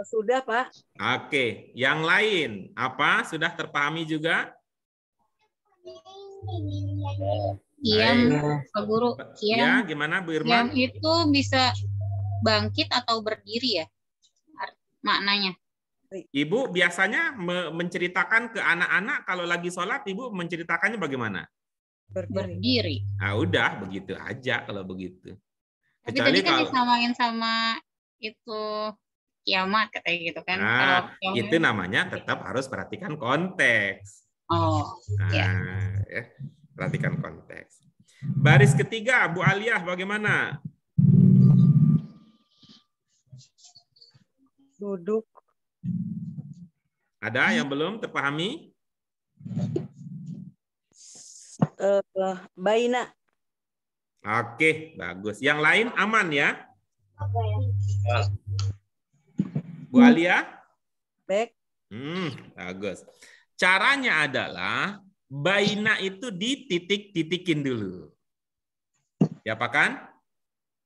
Sudah, Pak. Oke, yang lain apa? Sudah terpahami juga? Iya, Pak Guru. Ya, gimana Bu Irma? Yang itu bisa bangkit atau berdiri ya? Maknanya. Ibu biasanya menceritakan ke anak-anak kalau lagi sholat, Ibu menceritakannya bagaimana? Berdiri. Nah, udah begitu aja kalau begitu. Tapi tadi kan disamain sama itu kiamat katanya gitu kan. Nah, itu namanya tetap harus perhatikan konteks. Oh, ya. Perhatikan konteks. Baris ketiga, Bu Aliyah bagaimana? Duduk. Ada yang belum terpahami? Baina. Oke, bagus. Yang lain aman ya? Bu Alia? Baik. Bagus. Caranya adalah baina itu dititik-titikin dulu. Ya, Pak kan?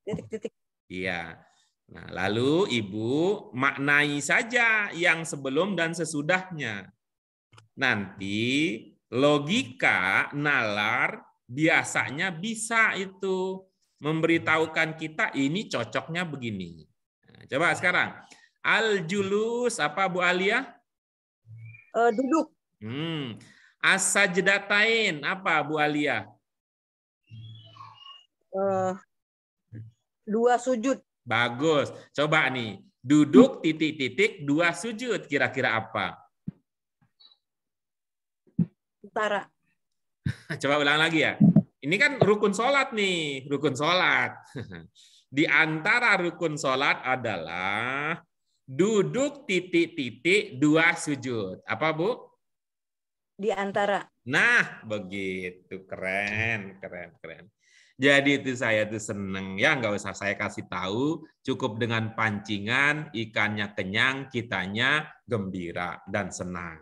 Titik-titik. Iya. Nah, lalu Ibu maknai saja yang sebelum dan sesudahnya. Nanti logika nalar biasanya bisa itu memberitahukan kita ini cocoknya begini. Nah, coba sekarang. Al-julus apa Bu Alia? Duduk. As-sajdatain apa Bu Alia? Dua sujud. Bagus. Coba nih. Duduk titik-titik dua sujud. Kira-kira apa? Utara. Coba ulang lagi ya. Ini kan rukun sholat nih. Rukun sholat. Di antara rukun sholat adalah duduk titik-titik dua sujud. Apa Bu? Di antara. Nah, begitu. Keren, keren, keren. Jadi itu saya tuh seneng ya, nggak usah saya kasih tahu, cukup dengan pancingan, ikannya kenyang, kitanya gembira dan senang.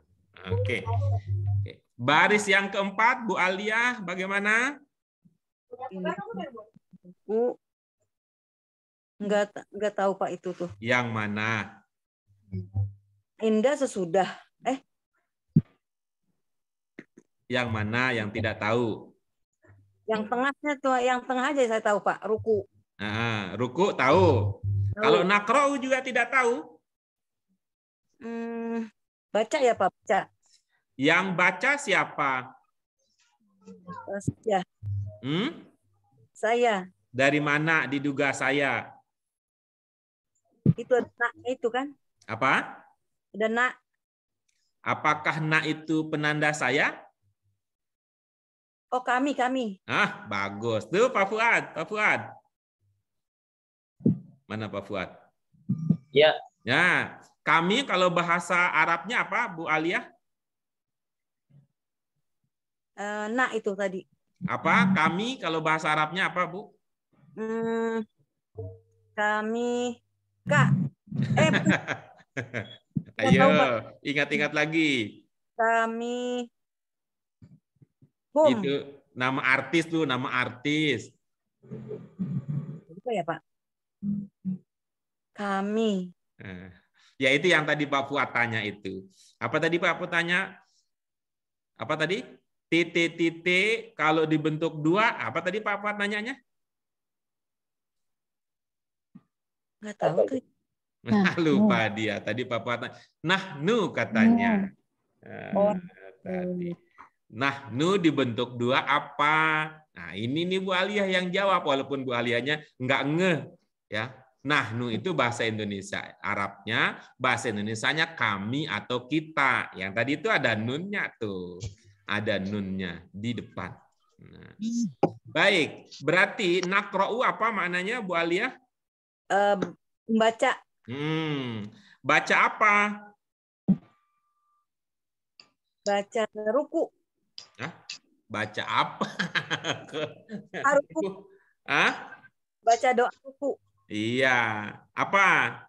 Oke. Oke. Baris yang keempat, Bu Alia, bagaimana? Ini Bu, nggak tahu Pak itu tuh. Yang mana? Indah sesudah. Yang mana yang tidak tahu? Yang tengahnya tuh, yang tengah aja saya tahu Pak. Ruku. Nah, ruku tahu. Kalau nakra'u juga tidak tahu? Baca ya Pak, baca. Yang baca siapa? Ya. Saya. Dari mana diduga saya? Itu ada nak itu kan? Apa? Ada nak. Apakah nak itu penanda saya? Oh, kami. Ah, bagus. Tuh Pak Fuad, Pak Fuad. Mana Pak Fuad? Ya. Ya, kami kalau bahasa Arabnya apa, Bu Alia? Nak itu tadi. Apa? Kami kalau bahasa Arabnya apa, Bu? Kami Kak. Ayo, ingat-ingat lagi. Kami Bum. Itu nama artis tuh, nama artis. Apa ya, Pak? Kami. Ya itu yang tadi Pak Fuad tanya itu. Apa tadi Pak Fuad tanya? Apa tadi? Titik kalau dibentuk dua, apa tadi Pak Fuad nanyanya? Nggak tahu tuh. Lupa dia. Tadi Pak Fuad tanya. Nahnu katanya. Tadi. Nahnu dibentuk dua apa? Nah ini nih Bu Aliyah yang jawab, walaupun Bu Aliyahnya nggak ngeh ya. Nahnu itu bahasa Indonesia, Arabnya bahasa Indonesianya kami atau kita. Yang tadi itu ada nunnya tuh, ada nunnya di depan. Nah. Baik, berarti nakra'u apa maknanya Bu Aliyah? Membaca. Baca apa? Baca ruku. Hah? Baca apa? Ruku. Hah? Baca doa ruku. Iya. Apa?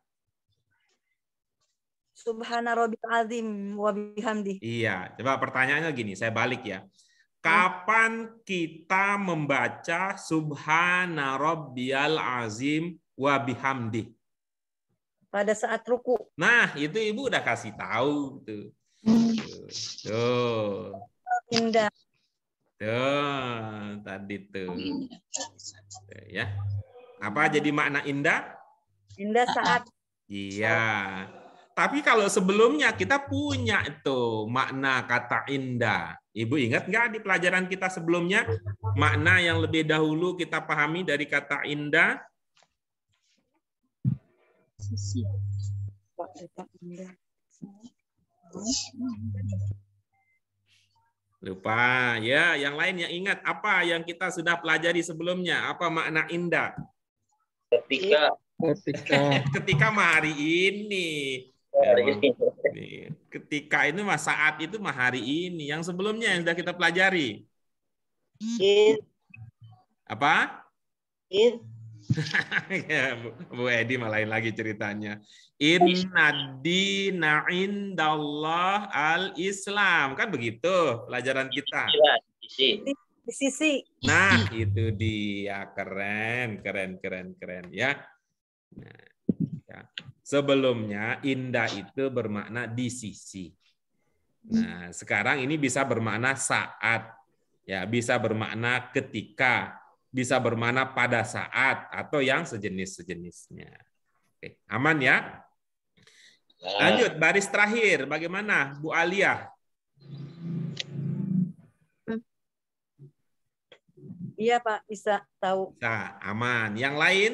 Subhana rabbil azim wa bihamdi. Iya. Coba pertanyaannya gini, saya balik ya. Kapan kita membaca Subhana rabbiyal azim wa bihamdi? Pada saat ruku. Nah, itu Ibu udah kasih tahu tuh. Tuh. Indah. Tuh, tadi tuh. Ya. Apa jadi makna indah? Indah saat. Iya. Tapi kalau sebelumnya kita punya itu makna kata indah. Ibu ingat nggak di pelajaran kita sebelumnya makna yang lebih dahulu kita pahami dari kata indah? Lupa ya, yang lain yang ingat apa yang kita sudah pelajari sebelumnya? Apa makna indah? Ketika hari ini. Ketika ini mah saat itu mah hari ini. Yang sebelumnya yang sudah kita pelajari. Apa? Ya, Bu Edi malain lagi ceritanya. Inna dina indallah al-Islam. Kan begitu pelajaran kita. Di sisi. Nah, itu dia. Keren ya. Nah, ya. Sebelumnya indah itu bermakna di sisi. Nah, sekarang ini bisa bermakna saat. Ya, bisa bermakna ketika, bisa bermakna pada saat atau yang sejenis-sejenisnya. Oke, aman ya? Lanjut, baris terakhir. Bagaimana, Bu Alia? Iya, Pak, bisa tahu. Bisa, aman. Yang lain?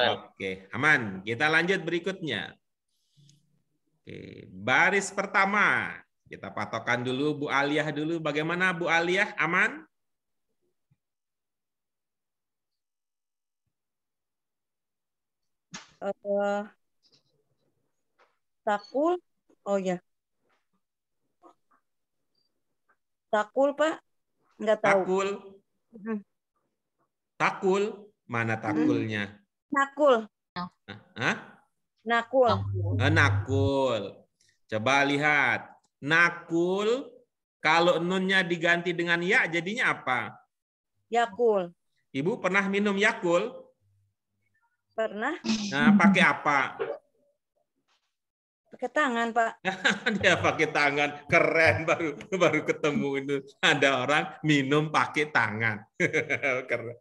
Oke, aman. Kita lanjut berikutnya. Oke, baris pertama. Kita patokan dulu Bu Aliyah dulu. Bagaimana Bu Aliyah? Aman? Takul. Oh ya. Takul, Pak. Nggak tahu. Takul. Mm. Takul. Mana takulnya? Nakul. Hah? Nakul. Nakul. Coba lihat. Nakul, kalau nunnya diganti dengan ya, jadinya apa? Yakul. Ibu pernah minum Yakul? Pernah Nah, pakai apa? pakai tangan, Pak. Dia pakai tangan. Keren, baru ketemu itu. Ada orang minum pakai tangan. Keren.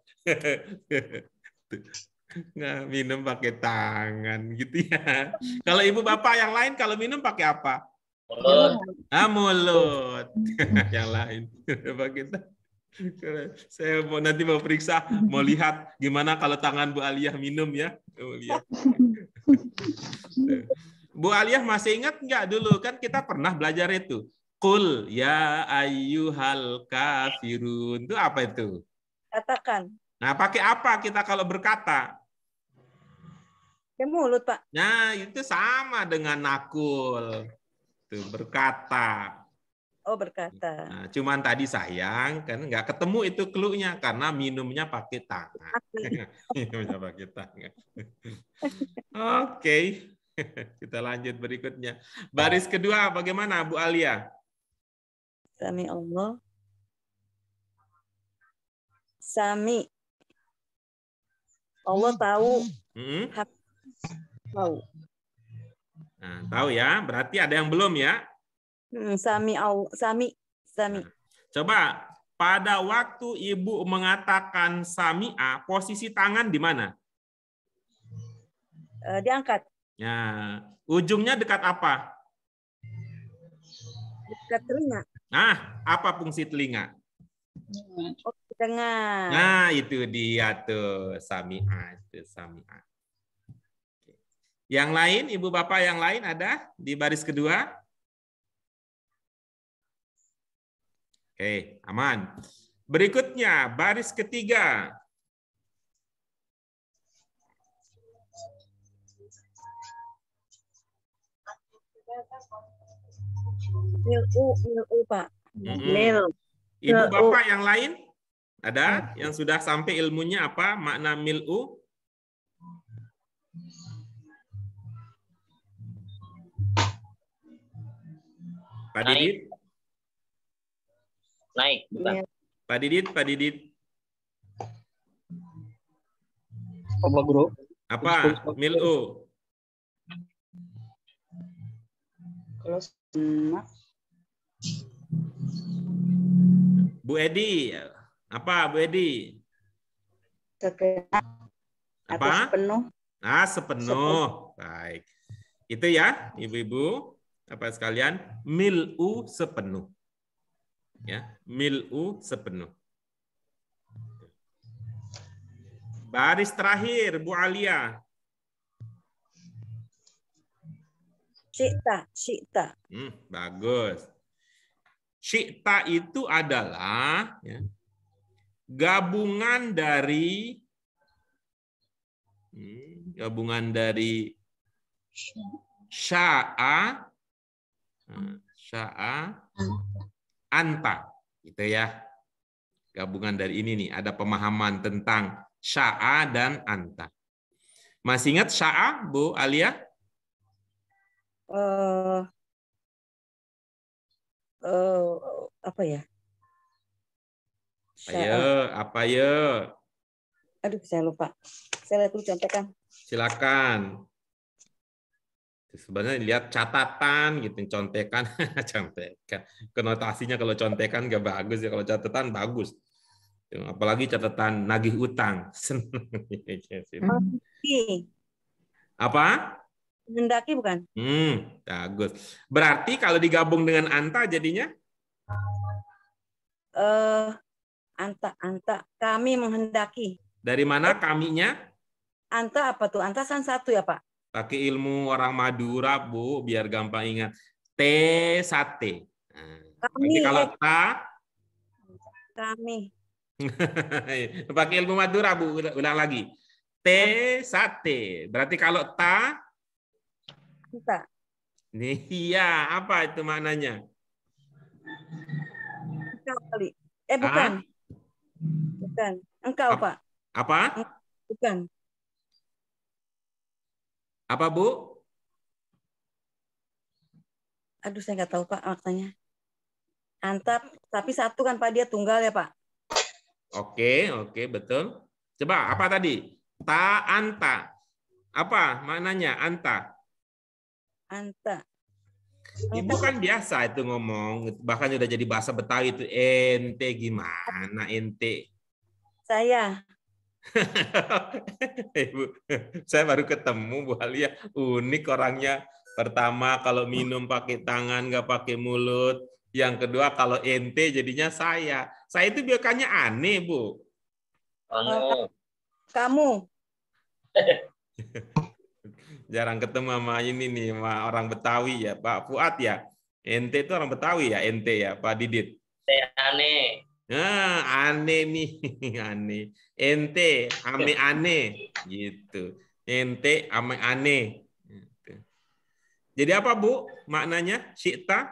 Nggak, minum pakai tangan gitu ya. Kalau ibu bapak yang lain kalau minum pakai apa? Mulut. Mulut. Yang lain pakai tangan. Saya nanti mau periksa, mau lihat gimana kalau tangan Bu Aliyah minum ya. Mau lihat. Bu Aliyah masih ingat nggak dulu kan kita pernah belajar itu. Qul ya ayyuhal kafirun. Itu apa itu? Katakan. Nah, pakai apa kita kalau berkata? Pakai mulut, Pak. Nah, itu sama dengan nakul. Tuh, berkata. Oh, berkata. Nah, cuman tadi sayang kan nggak ketemu itu clue-nya karena minumnya pakai tangan. Minumnya pakai tangan. Oke. Kita lanjut berikutnya. Baris kedua bagaimana Bu Alia? Sami Allah. Sami. Allah tahu. Tahu. Nah, tahu ya, berarti ada yang belum ya? Sami Allah. Sami. Nah, coba pada waktu ibu mengatakan sami'a, posisi tangan di mana? Diangkat. Nah, ujungnya dekat apa? Dekat telinga. Nah, apa fungsi telinga? Oh, dengar. Nah, itu dia tuh sami'a, itu sami'a. Yang lain, ibu bapak yang lain ada di baris kedua? Oke, aman. Berikutnya, baris ketiga. Mil'u, Pak. Mil. Ibu bapak yang lain? Ada yang sudah sampai ilmunya apa? Makna mil'u? Pak Didit? Naik, bukan. Pak Didit, Pak Didit. Apa guru? Apa? Mil'u. Kalau semak, Bu Edi, apa Bu Edi? segenap atau Apa? sepenuh. Nah, sepenuh. Baik. Itu ya, ibu-ibu, apa sekalian, mil'u sepenuh. Ya, mil'u sepenuh. Baris terakhir, Bu Alia. Syi'ta. Bagus. Syi'ta itu adalah ya, gabungan dari sya'a, anta, gitu ya. Gabungan dari ini nih, ada pemahaman tentang sya'a dan anta. Masih ingat sya'a, Bu Alia? Apa ya? Ayo, apa ya? Aduh, saya lupa. Saya lihat dulu contekan. Silakan. Sebenarnya lihat catatan gitu, contekan, contekan. Konotasinya kalau contekan nggak bagus ya, kalau catatan bagus. Apalagi catatan nagih utang. Apa? Mendaki bukan? Bagus. Berarti kalau digabung dengan anta jadinya? Anta. Kami menghendaki. Dari mana kaminya? Anta apa tuh? Anta san satu ya, Pak? Pakai ilmu orang Madura, Bu, biar gampang ingat. T sate. Nanti kalau ta? Kami. Pakai ilmu Madura, Bu. Ulang lagi. T sate. Berarti kalau ta? Anta. Nih, iya. Apa itu maknanya? Engkau kali. Bukan. Ah, Bukan. Engkau, Ap- Pak. apa? Bukan. Apa, Bu? Aduh, saya nggak tahu, Pak, maknanya. Antap, tapi satu kan, Pak, dia tunggal ya, Pak. Oke, betul. Coba apa tadi? Ta anta. Apa maknanya anta? Anta. Ibu kan biasa itu ngomong, bahkan udah jadi bahasa Betawi itu ente gimana ente? Saya. Ibu, saya baru ketemu Bu Alia, unik orangnya. Pertama kalau minum pakai tangan nggak pakai mulut. Yang kedua kalau ente jadinya saya. Saya itu biasanya aneh, Bu. Anu, Kamu. Jarang ketemu sama ini nih, sama orang Betawi ya, Pak Fuad ya. Ente itu orang Betawi ya, ente ya, Pak Didit. saya aneh. Nah, aneh nih, aneh. Ente, ame aneh, gitu. Ente, ame aneh. Gitu. Jadi apa, Bu? Maknanya, Syikta?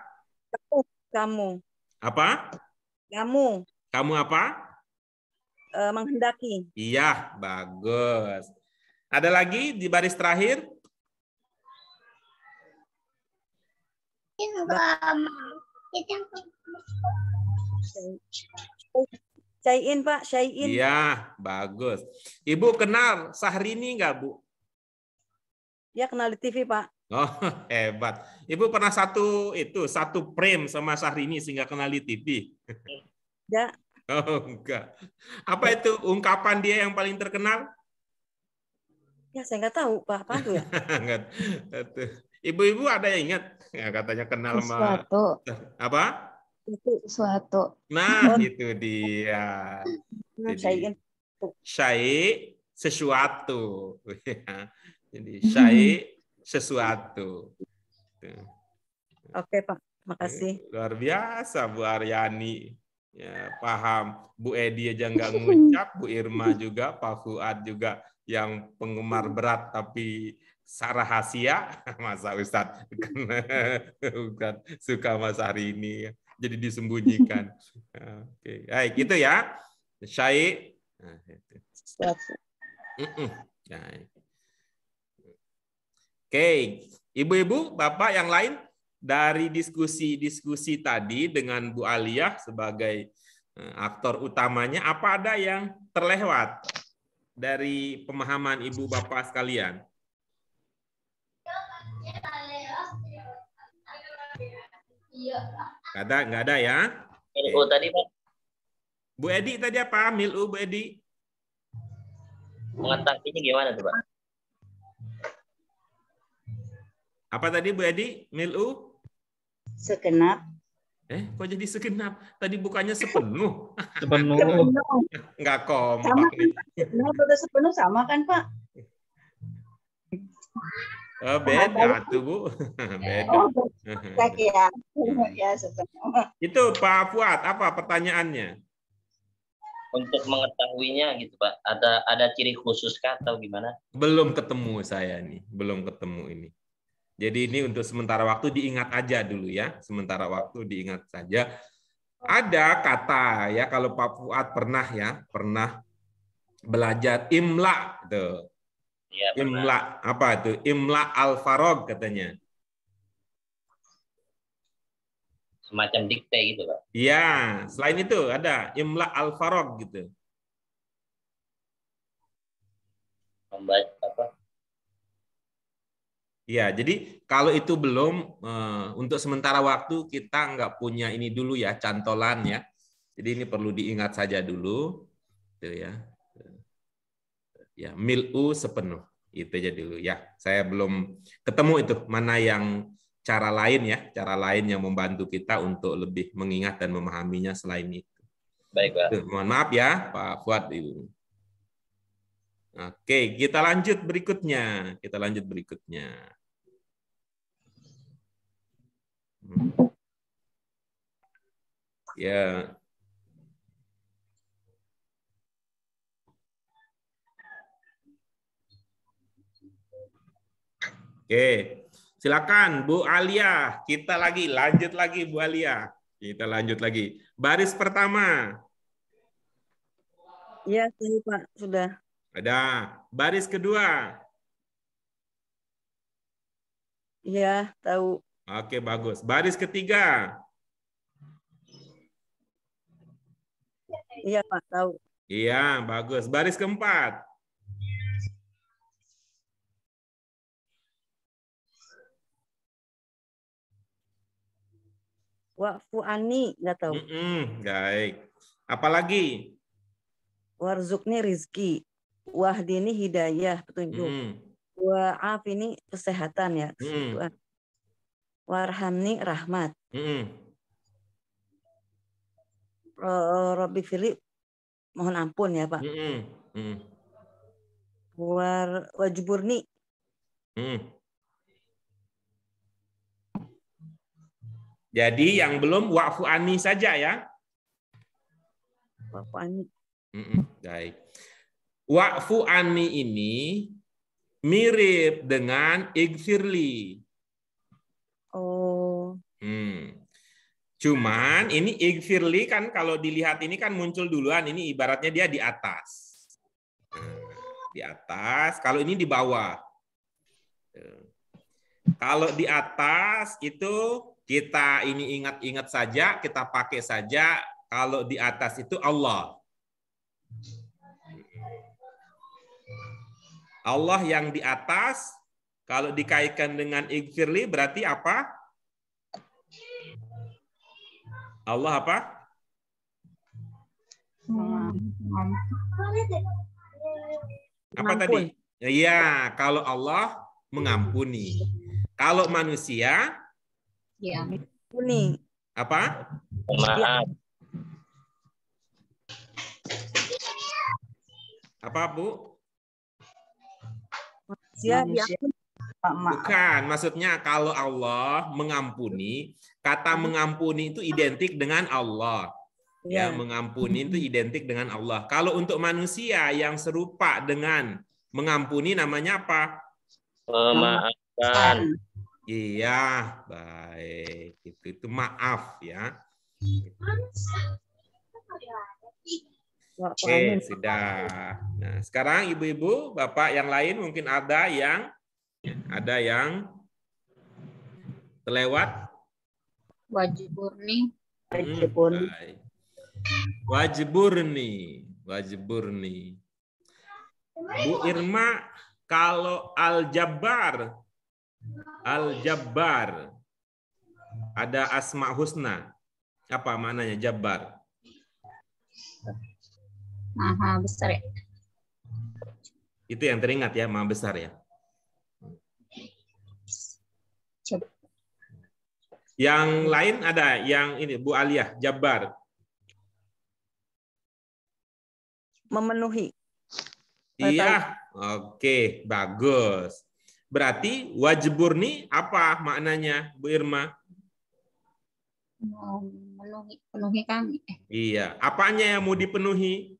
Kamu. Apa? Kamu. Kamu apa? Menghendaki. Iya, bagus. Ada lagi di baris terakhir? Syai'in, Pak. Syai'in. Iya, bagus. Ibu kenal Syahrini nggak, Bu? Dia kenal di TV, Pak. Oh, hebat. Ibu pernah satu frame sama Syahrini sehingga kenal di TV? Ya. Oh, enggak. Apa itu ungkapan dia yang paling terkenal? Ya, saya nggak tahu, Pak. Apa tuh ya? Enggak. Ibu-ibu ada yang ingat? Ya, katanya kenal sama Sesuatu. apa? Sesuatu. Nah, itu dia. Syai'in. Syai sesuatu. Jadi syai sesuatu. Oke, Pak. Makasih. Luar biasa Bu Aryani. Ya, paham. Bu Edi aja nggak ngucap, Bu Irma juga, Pak Fuad juga yang penggemar berat tapi rahasia. Masa Ustadz bukan suka Mas hari ini jadi disembunyikan. Oke, baik itu ya. Syai. Nah, itu. Oke, ibu-ibu, bapak yang lain dari diskusi tadi dengan Bu Aliyah sebagai aktor utamanya, apa ada yang terlewat dari pemahaman ibu bapak sekalian? Nggak ada ya? Milu tadi, Pak, Bu Edi tadi apa? Milu, Bu Edi? mengetahuinya gimana tuh, Pak? Apa tadi Bu Edi? Milu? Segenap. Kok jadi segenap? Tadi bukannya sepenuh. Sepenuh. Nggak kompak Sama nih. Segenap udah sepenuh sama kan, Pak? Oh, beda tuh, Bu. Beda. Oh, ya. Ya, sepenuh. Itu Pak Fuad, apa pertanyaannya? Untuk mengetahuinya gitu, Pak. Ada ciri khusus kah atau gimana? Belum ketemu saya nih, belum ketemu ini. Jadi ini untuk sementara waktu diingat aja dulu ya, sementara waktu diingat saja. Ada kata ya, kalau Pak Fuad pernah belajar imla tuh. Iya, pernah. Imla apa itu? Imla al-farog katanya. Semacam dikte gitu, Pak. Iya, selain itu ada imla al-farog gitu. Membaca apa? Ya, jadi kalau itu belum, untuk sementara waktu kita nggak punya ini dulu ya, cantolan ya. Jadi ini perlu diingat saja dulu, gitu ya. Ya, mil'u sepenuh, itu aja dulu ya. Saya belum ketemu itu mana yang cara lain ya, cara lain yang membantu kita untuk lebih mengingat dan memahaminya selain itu. Baik, Pak. Mohon maaf ya, Pak Fuad, Ibu. Oke, kita lanjut berikutnya. Ya. Oke, silakan Bu Alia. Kita lanjut lagi Bu Alia. Kita lanjut lagi. Baris pertama. Iya, tahu Pak, sudah. Ada. Baris kedua. Iya, tahu. Oke, bagus. Baris ketiga. Iya, Pak, tahu. Iya, bagus. Baris keempat. Wa'fu ani, nggak tahu. Baik. Apalagi? Warzukni rizki. Wahdini hidayah, petunjuk. Wa'afini kesehatan ya. Warhamni rahmat. Rabbi fili mohon ampun ya Pak. Wajburni. Jadi yang belum wa'fu ani saja ya. Wa'fu ani. Baik. Wa'fu ani ini mirip dengan igfirli. Oh. Cuman ini igfirli kan kalau dilihat ini kan muncul duluan, ini ibaratnya dia di atas. Di atas, kalau ini di bawah. Kalau di atas itu kita ini ingat-ingat saja, kita pakai saja. Kalau di atas itu Allah. Allah yang di atas, kalau dikaitkan dengan igfirli berarti apa? Allah apa? Apa tadi? Iya, kalau Allah mengampuni. Kalau manusia? Ya. Ampuni. Apa? Maaf. Apa, Bu? Manusia. Bukan, maksudnya kalau Allah mengampuni, kata mengampuni itu identik dengan Allah. Ya, mengampuni itu identik dengan Allah. Kalau untuk manusia yang serupa dengan mengampuni namanya apa? Memaafkan. Iya, baik. Itu maaf ya. Oke, sudah. Nah, sekarang ibu-ibu, bapak yang lain mungkin ada yang terlewat. Wajburni. Wajburni. Bu Irma, kalau Al-Jabbar ada asma husna. Apa maknanya Jabbar? Maha besar ya. Itu yang teringat ya, maha besar ya. Yang lain ada yang ini Bu Aliyah, Jabbar. Memenuhi. Iya, oke, bagus. Berarti wajburni apa maknanya Bu Irma? Penuhi kami. Iya, apanya yang mau dipenuhi?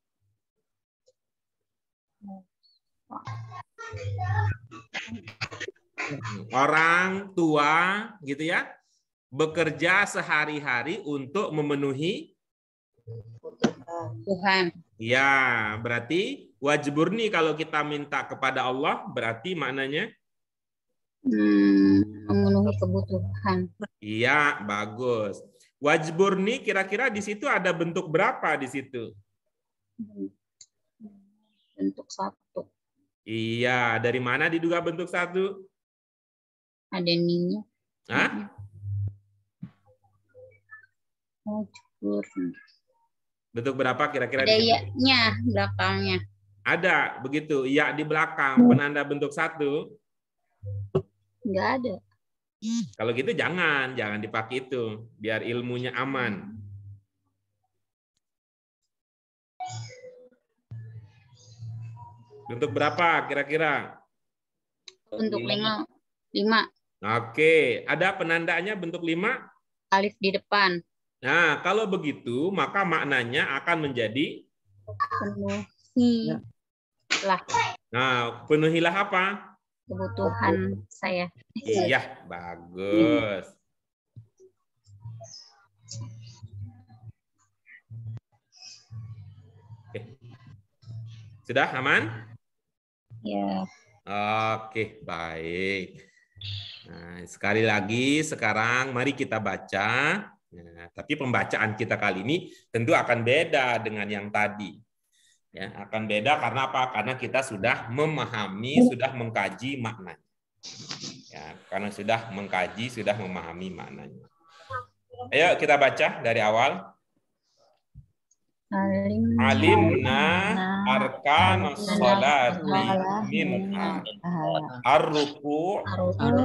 Orang tua gitu ya, bekerja sehari-hari untuk memenuhi Tuhan. ya, berarti wajburni kalau kita minta kepada Allah berarti maknanya Memenuhi kebutuhan. iya, bagus. Wajburni kira-kira di situ ada bentuk berapa di situ? Bentuk satu. Iya, dari mana diduga bentuk satu? Ada ninya. Hah? Wajburni. Bentuk berapa kira-kira? Ada ya-nya belakangnya. Ada, begitu. Ya di belakang, penanda bentuk satu. Enggak ada. Kalau gitu jangan dipakai itu, biar ilmunya aman. Bentuk berapa kira-kira? Bentuk 5. Oke, ada penandanya bentuk 5? Alif di depan. Nah, kalau begitu maka maknanya akan menjadi penuhilah. Nah, penuhilah apa? Kebutuhan saya. Iya, bagus. Oke. Sudah aman? Ya. Oke, baik. Nah, sekali lagi sekarang mari kita baca. Nah, tapi pembacaan kita kali ini tentu akan beda dengan yang tadi. Ya, akan beda karena apa? Karena kita sudah memahami, sudah mengkaji maknanya. Ya, karena sudah mengkaji, sudah memahami maknanya. Ayo kita baca dari awal. Alimna arkanus sholati minha ar-ruku'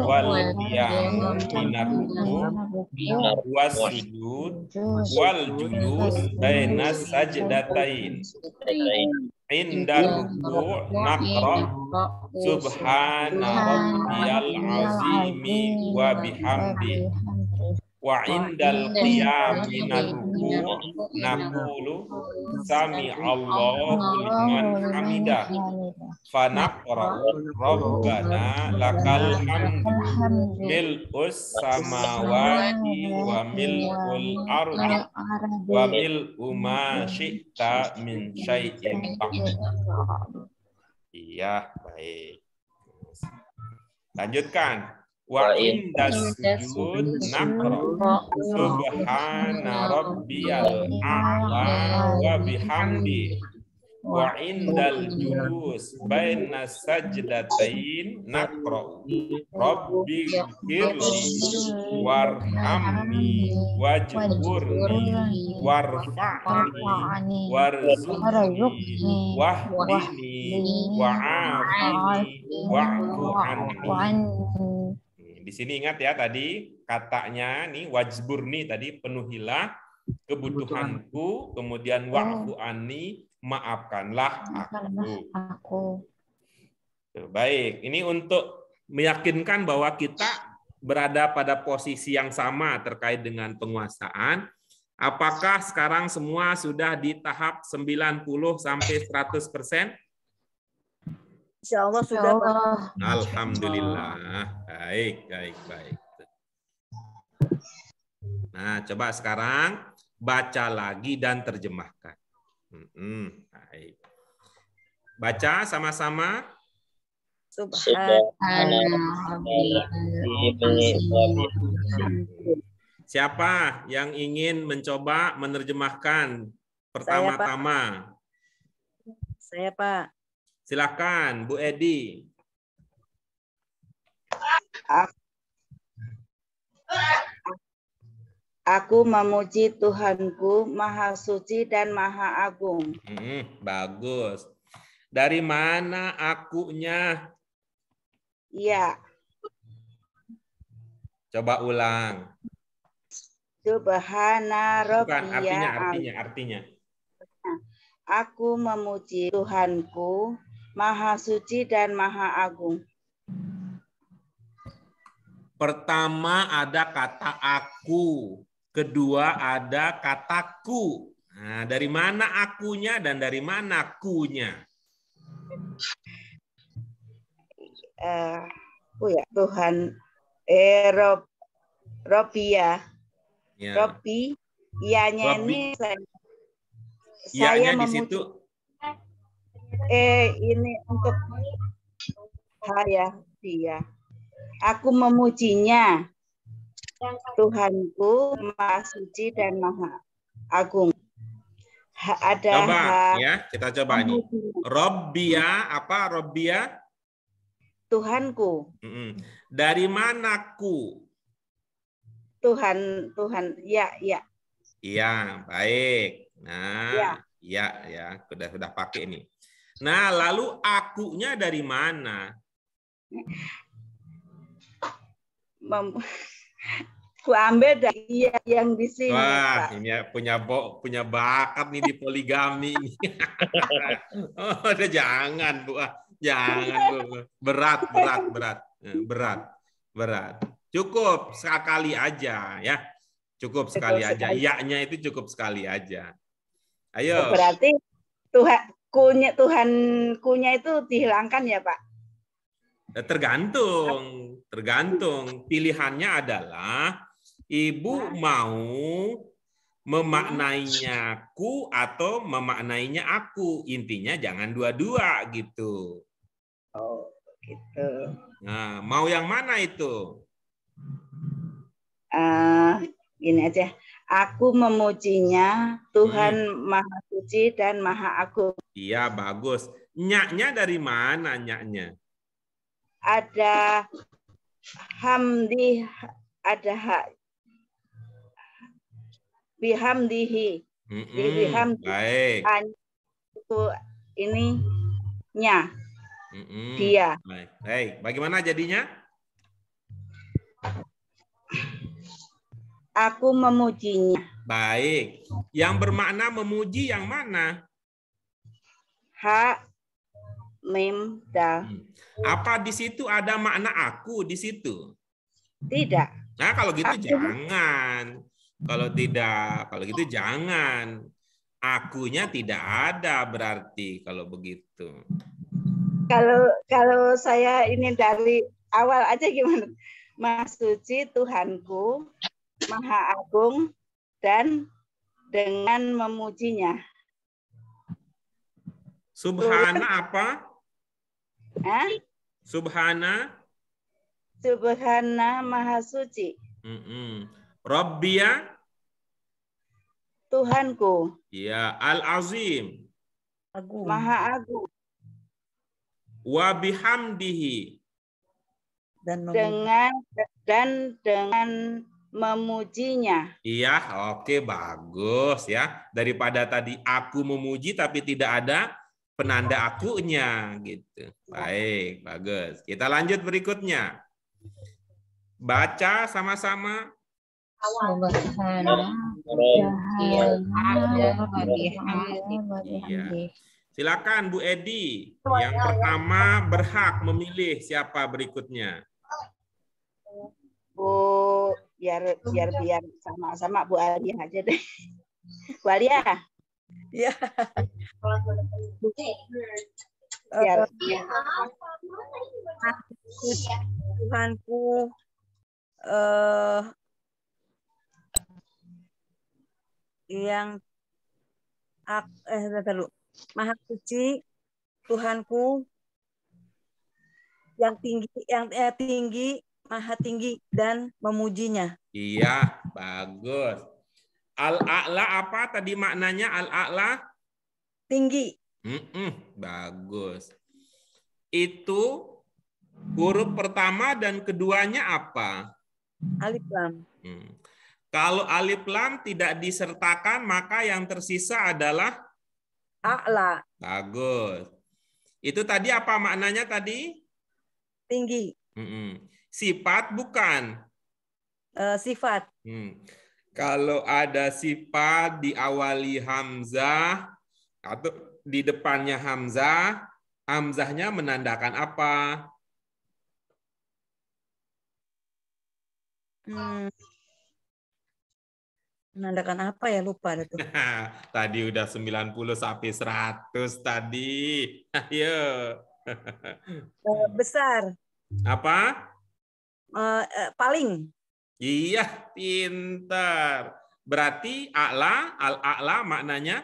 wal qiyamu minar ruku' was sujud wal julus bainas sajdatain. Indar ruku' naqra subhana rabbiyal azimi wa bihamdi. Wa indal qiyami narku naqulu sami Allahu liman hamidah fa naqra'u rabbana lakal hamdu mil'us samawati wa mil'ul ardi wa mil'u ma syi'ta min syai'in ba'd. Iya, baik. Lanjutkan. Wa indas sujud naqra subhana rabbiyal a'la wa bihamdi wa indal julus baina sajdatain naqra rabbi ghfirli warhamni wajburni warfa'ni warzuqni wahdini wa'afini wa'fu anni. Di sini ingat ya tadi katanya nih wajburni tadi penuhilah kebutuhanku, kemudian wa'fu anni maafkanlah aku. Baik, ini untuk meyakinkan bahwa kita berada pada posisi yang sama terkait dengan penguasaan. Apakah sekarang semua sudah di tahap 90 sampai 100%? Insya Allah sudah, Pak. Alhamdulillah. Baik. Nah, coba sekarang baca lagi dan terjemahkan. Baik. Baca sama-sama. Siapa yang ingin mencoba menerjemahkan pertama-tama? Saya, Pak. Silakan, Bu Edi. Aku memuji Tuhanku, Maha Suci dan Maha Agung. Bagus. Dari mana akunya? Iya. Coba ulang. Subhana Bukan, Rabbiyal. artinya. Aku memuji Tuhanku, Maha Suci dan Maha Agung. Pertama ada kata aku, kedua ada kataku. Nah, dari mana akunya dan dari mana kunya? Tuhan, Robbia. Ya. Robbi, ianya ini saya di situ. Ini untuk dia. Aku memujinya, Tuhanku Maha Suci dan Maha Agung. Ya, kita coba ini. Robbia, apa Robbia? Tuhanku. Dari manaku? Tuhan, ya. Iya, baik. Nah, ya, sudah pakai ini. Nah, lalu akunya dari mana? Ku ambil dari yang di sini. Wah, Pak. ini ya, punya bakat nih di poligami. Udah jangan, Bu. Jangan, Bu. Berat. Cukup sekali aja ya. Cukup sekali aja. Iya-nya itu cukup sekali aja. Ayo. Berarti kunya itu dihilangkan ya, Pak? Tergantung. Pilihannya adalah Ibu mau memaknainya ku atau memaknainya aku. Intinya jangan dua-dua gitu. Oh, gitu. Nah, mau yang mana itu? Gini aja. Aku memujinya, Tuhan Maha Suci dan Maha Agung. Iya, bagus. Nyaknya dari mana nyaknya? Ada hamdi, ada hak bihamdihi. Baik. Itu ini nya. Mm-mm. Dia. Baik. Bagaimana jadinya? Aku memujinya. Baik. Yang bermakna memuji yang mana? Ha, mim, dal. Apa di situ ada makna aku di situ? Tidak. Nah, kalau gitu Aku. jangan. Kalau gitu jangan. Akunya tidak ada berarti kalau begitu. Kalau saya ini dari awal aja gimana? Maha Suci Tuhanku, Maha Agung, dan dengan memujinya. Subhana apa? Subhana? Subhana Maha Suci. Rabbia? Tuhanku. Ya, Al-Azim. Agung. Maha Agung. Wa bihamdihi. Dengan memujinya. Iya, oke, bagus ya. Daripada tadi aku memuji tapi tidak ada penanda akunya gitu. Baik, bagus. Kita lanjut berikutnya. Baca sama-sama. Silakan Bu Edi. Yang pertama berhak memilih siapa berikutnya. Bu, biar sama-sama Bu Alia aja deh. Bu Alia. Ya. Tuhanku yang Maha Suci Tuhanku yang tinggi, Maha tinggi dan memujinya. Iya, bagus. Al-A'la apa tadi maknanya Al-A'la? Tinggi. Bagus. Itu huruf pertama dan keduanya apa? Alif lam. Kalau alif lam tidak disertakan, maka yang tersisa adalah A'la. Bagus. Itu tadi apa maknanya tadi? Tinggi. Sifat bukan? Sifat. Kalau ada sifat diawali hamzah atau di depannya hamzah, hamzahnya menandakan apa? Menandakan apa ya, lupa itu. Tadi udah 90 sampai 100 tadi. Ayo. Besar. Apa? Paling. Iya, pintar. Berarti al-a'la maknanya?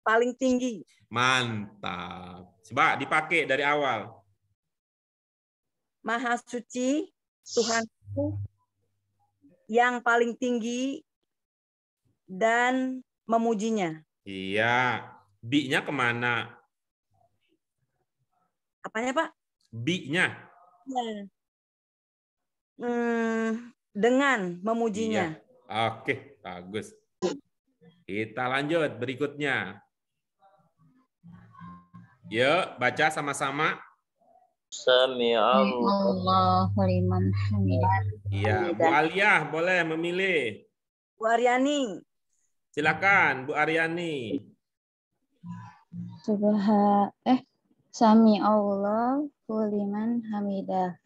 Paling tinggi. Mantap. Coba dipakai dari awal. Maha Suci Tuhanku yang paling tinggi dan memujinya. Iya. Bi-nya kemana? Apanya, Pak? Bi-nya. Ya. Dengan memujinya. Iya. Oke, bagus. Kita lanjut berikutnya. Yuk, baca sama-sama. Sami'allahu liman hamidah. Iya, Bu Aliyah boleh memilih. Bu Aryani. Silakan, Bu Aryani. Sami'allahu liman hamidah.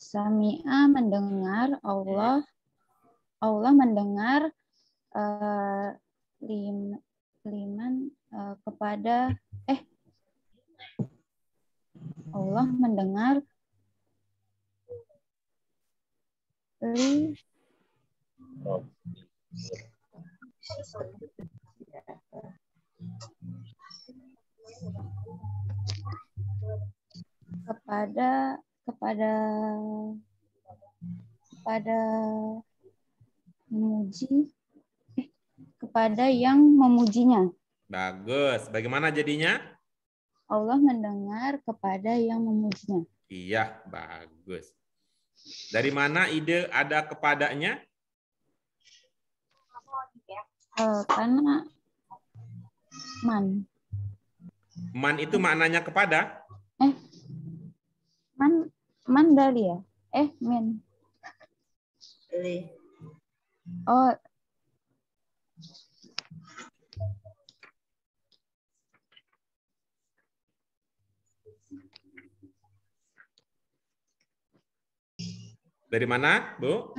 Sami'a mendengar, Allah mendengar liman kepada Allah mendengar kepada kepada kepada memuji kepada yang memujinya. Bagus. Bagaimana jadinya? Allah mendengar kepada yang memujinya. Iya, bagus. Dari mana ide ada kepadanya? Karena man. Man itu maknanya kepada? Man dari ya? Men. Oh. Dari mana, Bu?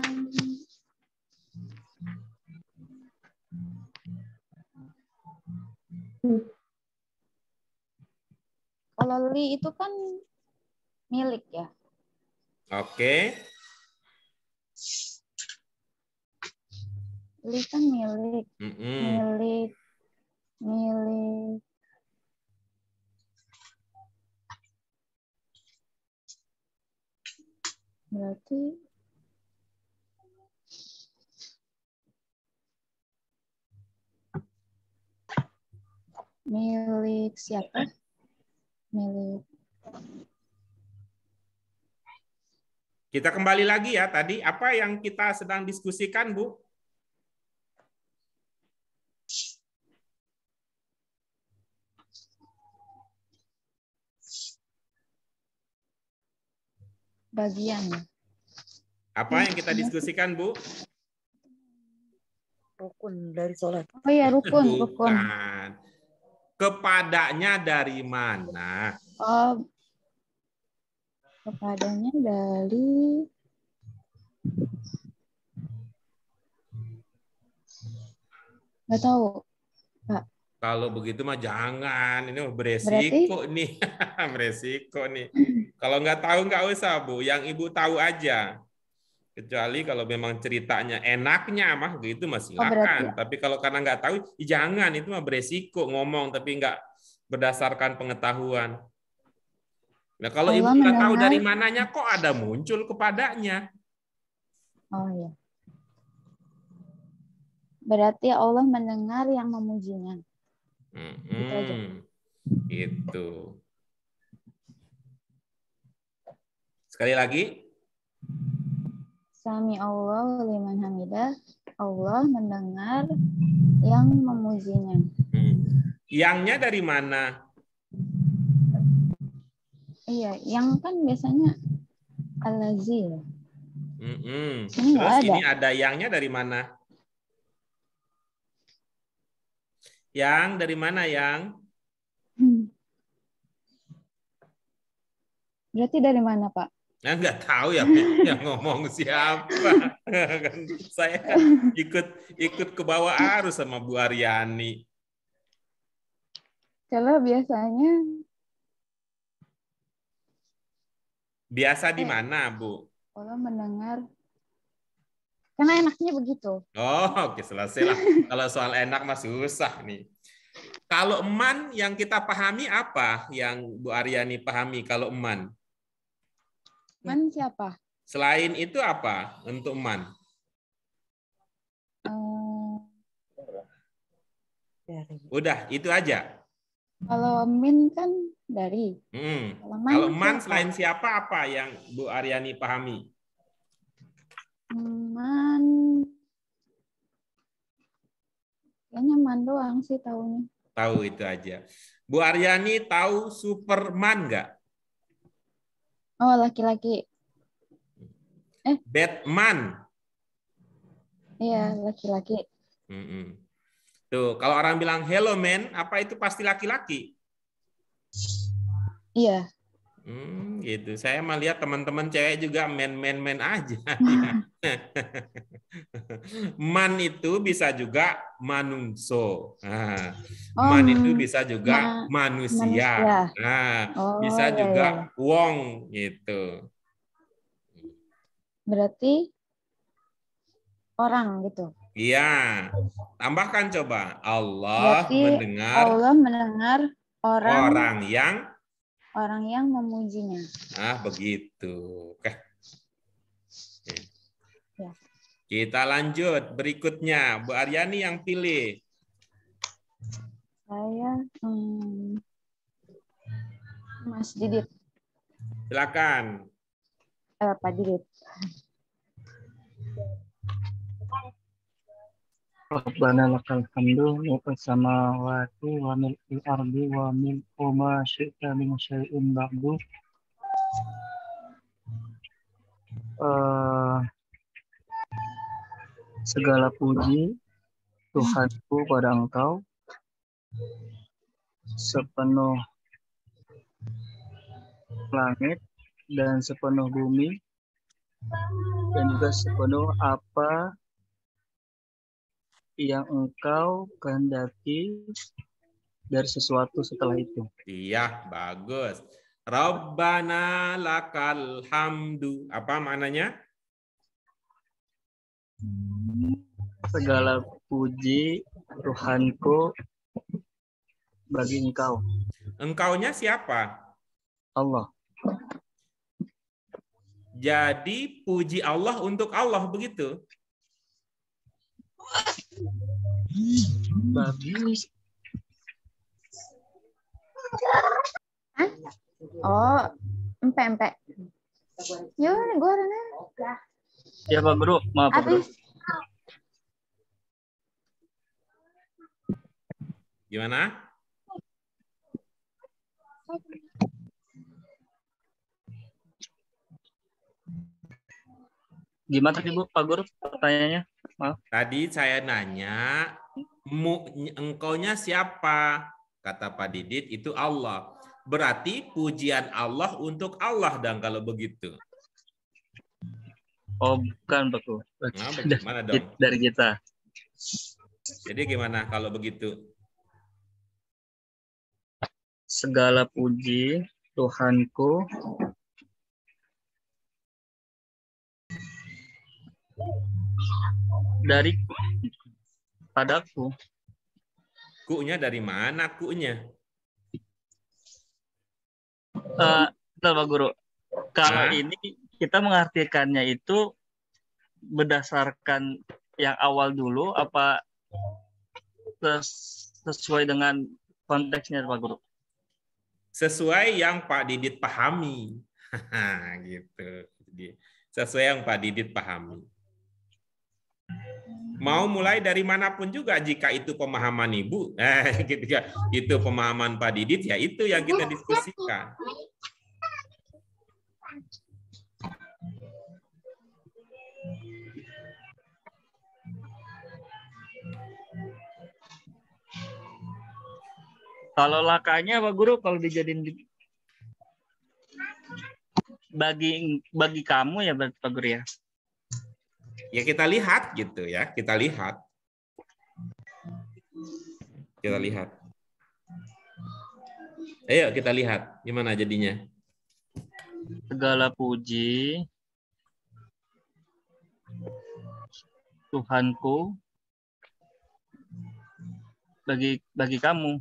Kalau li itu kan milik ya. Oke. Li kan milik. Milik. Berarti milik siapa? Milik. Kita kembali lagi ya tadi. Apa yang kita sedang diskusikan, Bu? Bagian. Apa yang kita diskusikan, Bu? Rukun dari sholat. Oh iya, rukun. Bukan. Kepadanya dari mana? Oh, kepadanya dari nggak tahu, Pak. Kalau begitu mah jangan, ini beresiko nih, beresiko nih. Kalau nggak tahu nggak usah, Bu. Yang Ibu tahu aja. Kecuali kalau memang ceritanya enaknya mah gitu masih silakan. Tapi kalau karena nggak tahu, jangan, itu mah beresiko ngomong tapi nggak berdasarkan pengetahuan. Nah kalau Ibu nggak tahu dari mananya, kok ada muncul kepadanya? Oh iya. Berarti Allah mendengar yang memujinya. Gitu aja. Itu. Sekali lagi. Sami Allah liman hamidah. Allah mendengar yang memujinya. Yangnya dari mana? Iya, yang kan biasanya al-lazi ya. Terus ini ada yangnya dari mana? Yang dari mana yang? Berarti dari mana, Pak? Nah, nggak tahu ya yang ngomong siapa. Saya ikut ke bawah arus sama Bu Aryani. Kalau biasanya biasa di mana, Bu? Allah mendengar. Karena enaknya begitu. Oh, oke, selesai lah. Kalau soal enak mah susah nih. Kalau man yang kita pahami apa yang Bu Aryani pahami kalau man? Man siapa? Selain itu apa untuk man? Udah, itu aja. Kalau min kan dari. Kalau man selain siapa apa yang Bu Aryani pahami? Man. Kayaknya man doang sih taunya. Tahu itu aja. Bu Aryani tahu Superman nggak? Oh, laki-laki. Batman. Iya, laki-laki. Tuh, kalau orang bilang hello man, apa itu pasti laki-laki? Iya. Gitu. Saya mah lihat teman-teman cewek juga men aja. Man itu bisa juga manungso. Man itu bisa juga manusia. Bisa juga wong gitu. Berarti orang gitu. Iya. Tambahkan coba. Allah Berarti mendengar Allah mendengar orang yang memujinya. Nah, begitu. Oke. Ya. Kita lanjut berikutnya. Bu Aryani yang pilih. Saya Mas Didit. Silakan. Pak Didit. Rabbana lakal hamdu mil'us samawati wa mil'il ardi wa mil'u ma syi'ta min syai'in ba'du. Segala puji Tuhanku pada Engkau sepenuh langit dan sepenuh bumi dan juga sepenuh apa yang Engkau kehendaki dari sesuatu setelah itu. Iya, bagus. Rabbana lakal hamdu. Apa maknanya? Segala puji Tuhanku bagi Engkau. Engkaunya siapa? Allah. Jadi puji Allah untuk Allah, begitu? Bagus. Oh, empe. Yo, gue orangnya. Ya Pak Guru, maaf Pak Guru. Gimana? Gimana tadi Bu, Pak Guru pertanyaannya? Maaf. Tadi saya nanya, engkaunya siapa? Kata Pak Didit, itu Allah. Berarti pujian Allah untuk Allah dan kalau begitu. Oh, bukan Pak Guru. Nah, bagaimana dong? Dari kita. Jadi gimana kalau begitu? Segala puji Tuhanku dari padaku. Ku-nya dari mana ku-nya? Betul Pak Guru. Kalau ini kita mengartikannya itu berdasarkan yang awal dulu apa sesuai dengan konteksnya Pak Guru? Sesuai yang Pak Didit pahami. Gitu. Sesuai yang Pak Didit pahami. Mau mulai dari manapun juga jika itu pemahaman Ibu, ketika itu pemahaman Pak Didit, ya itu yang kita diskusikan. Kalau lakanya Pak Guru, kalau dijadiin bagi kamu ya Pak Guru ya. Ya kita lihat gitu ya, kita lihat. Kita lihat. Ayo kita lihat gimana jadinya. Segala puji Tuhanku bagi kamu.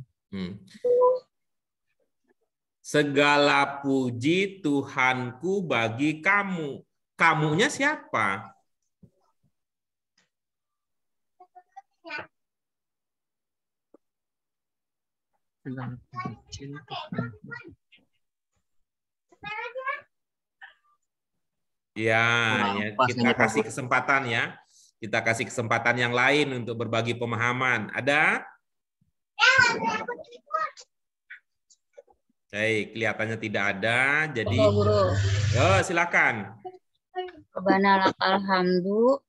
Segala puji Tuhanku bagi kamu. Kamunya siapa? Ya, kita kasih kesempatan ya. Kita kasih kesempatan yang lain untuk berbagi pemahaman. Ada? Baik, kelihatannya tidak ada. Jadi, silakan. Rabbana lakal hamdu,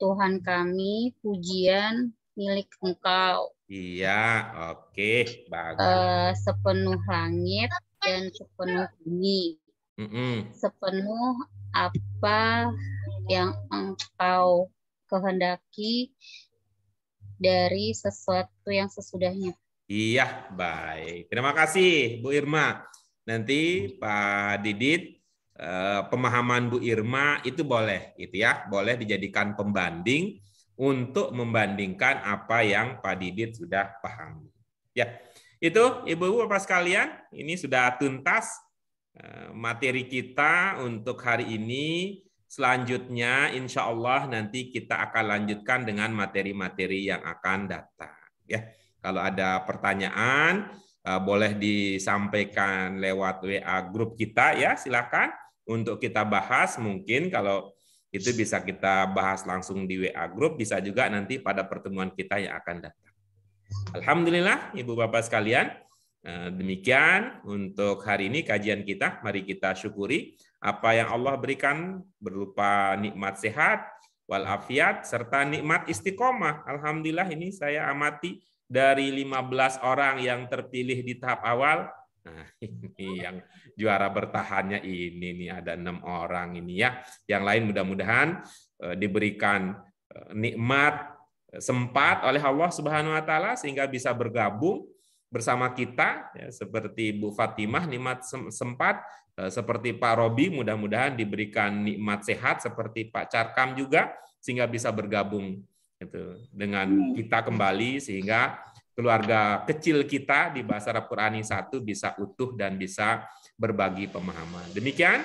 Tuhan kami, pujian milik Engkau. Iya, oke, bagus. Sepenuh langit dan sepenuh bumi. Sepenuh apa yang Engkau kehendaki dari sesuatu yang sesudahnya. Iya, baik. Terima kasih, Bu Irma. Nanti Pak Didit, pemahaman Bu Irma itu boleh, gitu ya, boleh dijadikan pembanding untuk membandingkan apa yang Pak Didit sudah pahami. Ya, itu Ibu Bapak sekalian, ini sudah tuntas materi kita untuk hari ini. Selanjutnya, insya Allah nanti kita akan lanjutkan dengan materi-materi yang akan datang. Ya, kalau ada pertanyaan, boleh disampaikan lewat WA grup kita ya, silakan untuk kita bahas. Mungkin kalau itu bisa kita bahas langsung di WA grup, bisa juga nanti pada pertemuan kita yang akan datang. Alhamdulillah, Ibu Bapak sekalian, demikian untuk hari ini kajian kita. Mari kita syukuri apa yang Allah berikan berupa nikmat sehat, walafiat, serta nikmat istiqomah. Alhamdulillah, ini saya amati dari 15 orang yang terpilih di tahap awal. Nah, ini yang juara bertahannya ini nih, ada 6 orang ini ya. Yang lain mudah-mudahan diberikan nikmat sempat oleh Allah Subhanahu wa taala sehingga bisa bergabung bersama kita ya, seperti Bu Fatimah nikmat sempat, seperti Pak Robi mudah-mudahan diberikan nikmat sehat, seperti Pak Carkam juga sehingga bisa bergabung itu dengan kita kembali sehingga keluarga kecil kita di Bahasa Arab Qurani 1 bisa utuh dan bisa berbagi pemahaman. Demikian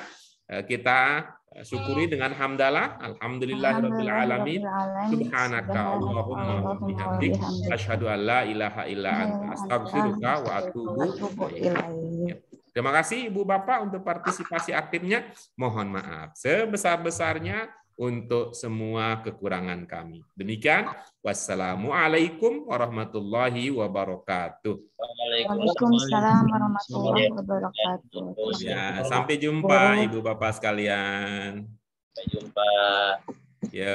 kita syukuri dengan hamdalah. Alhamdulillahirabbil alamin. Subhanaka Allahumma wa bihamdik asyhadu an la ilaha illa anta astaghfiruka wa atubu ilaik. Terima kasih Ibu Bapak untuk partisipasi aktifnya. Mohon maaf sebesar-besarnya untuk semua kekurangan kami. Demikian, wassalamualaikum warahmatullahi wabarakatuh. Waalaikumsalam warahmatullahi wabarakatuh. Ya, sampai jumpa Ibu Bapak sekalian. Sampai jumpa. Ya.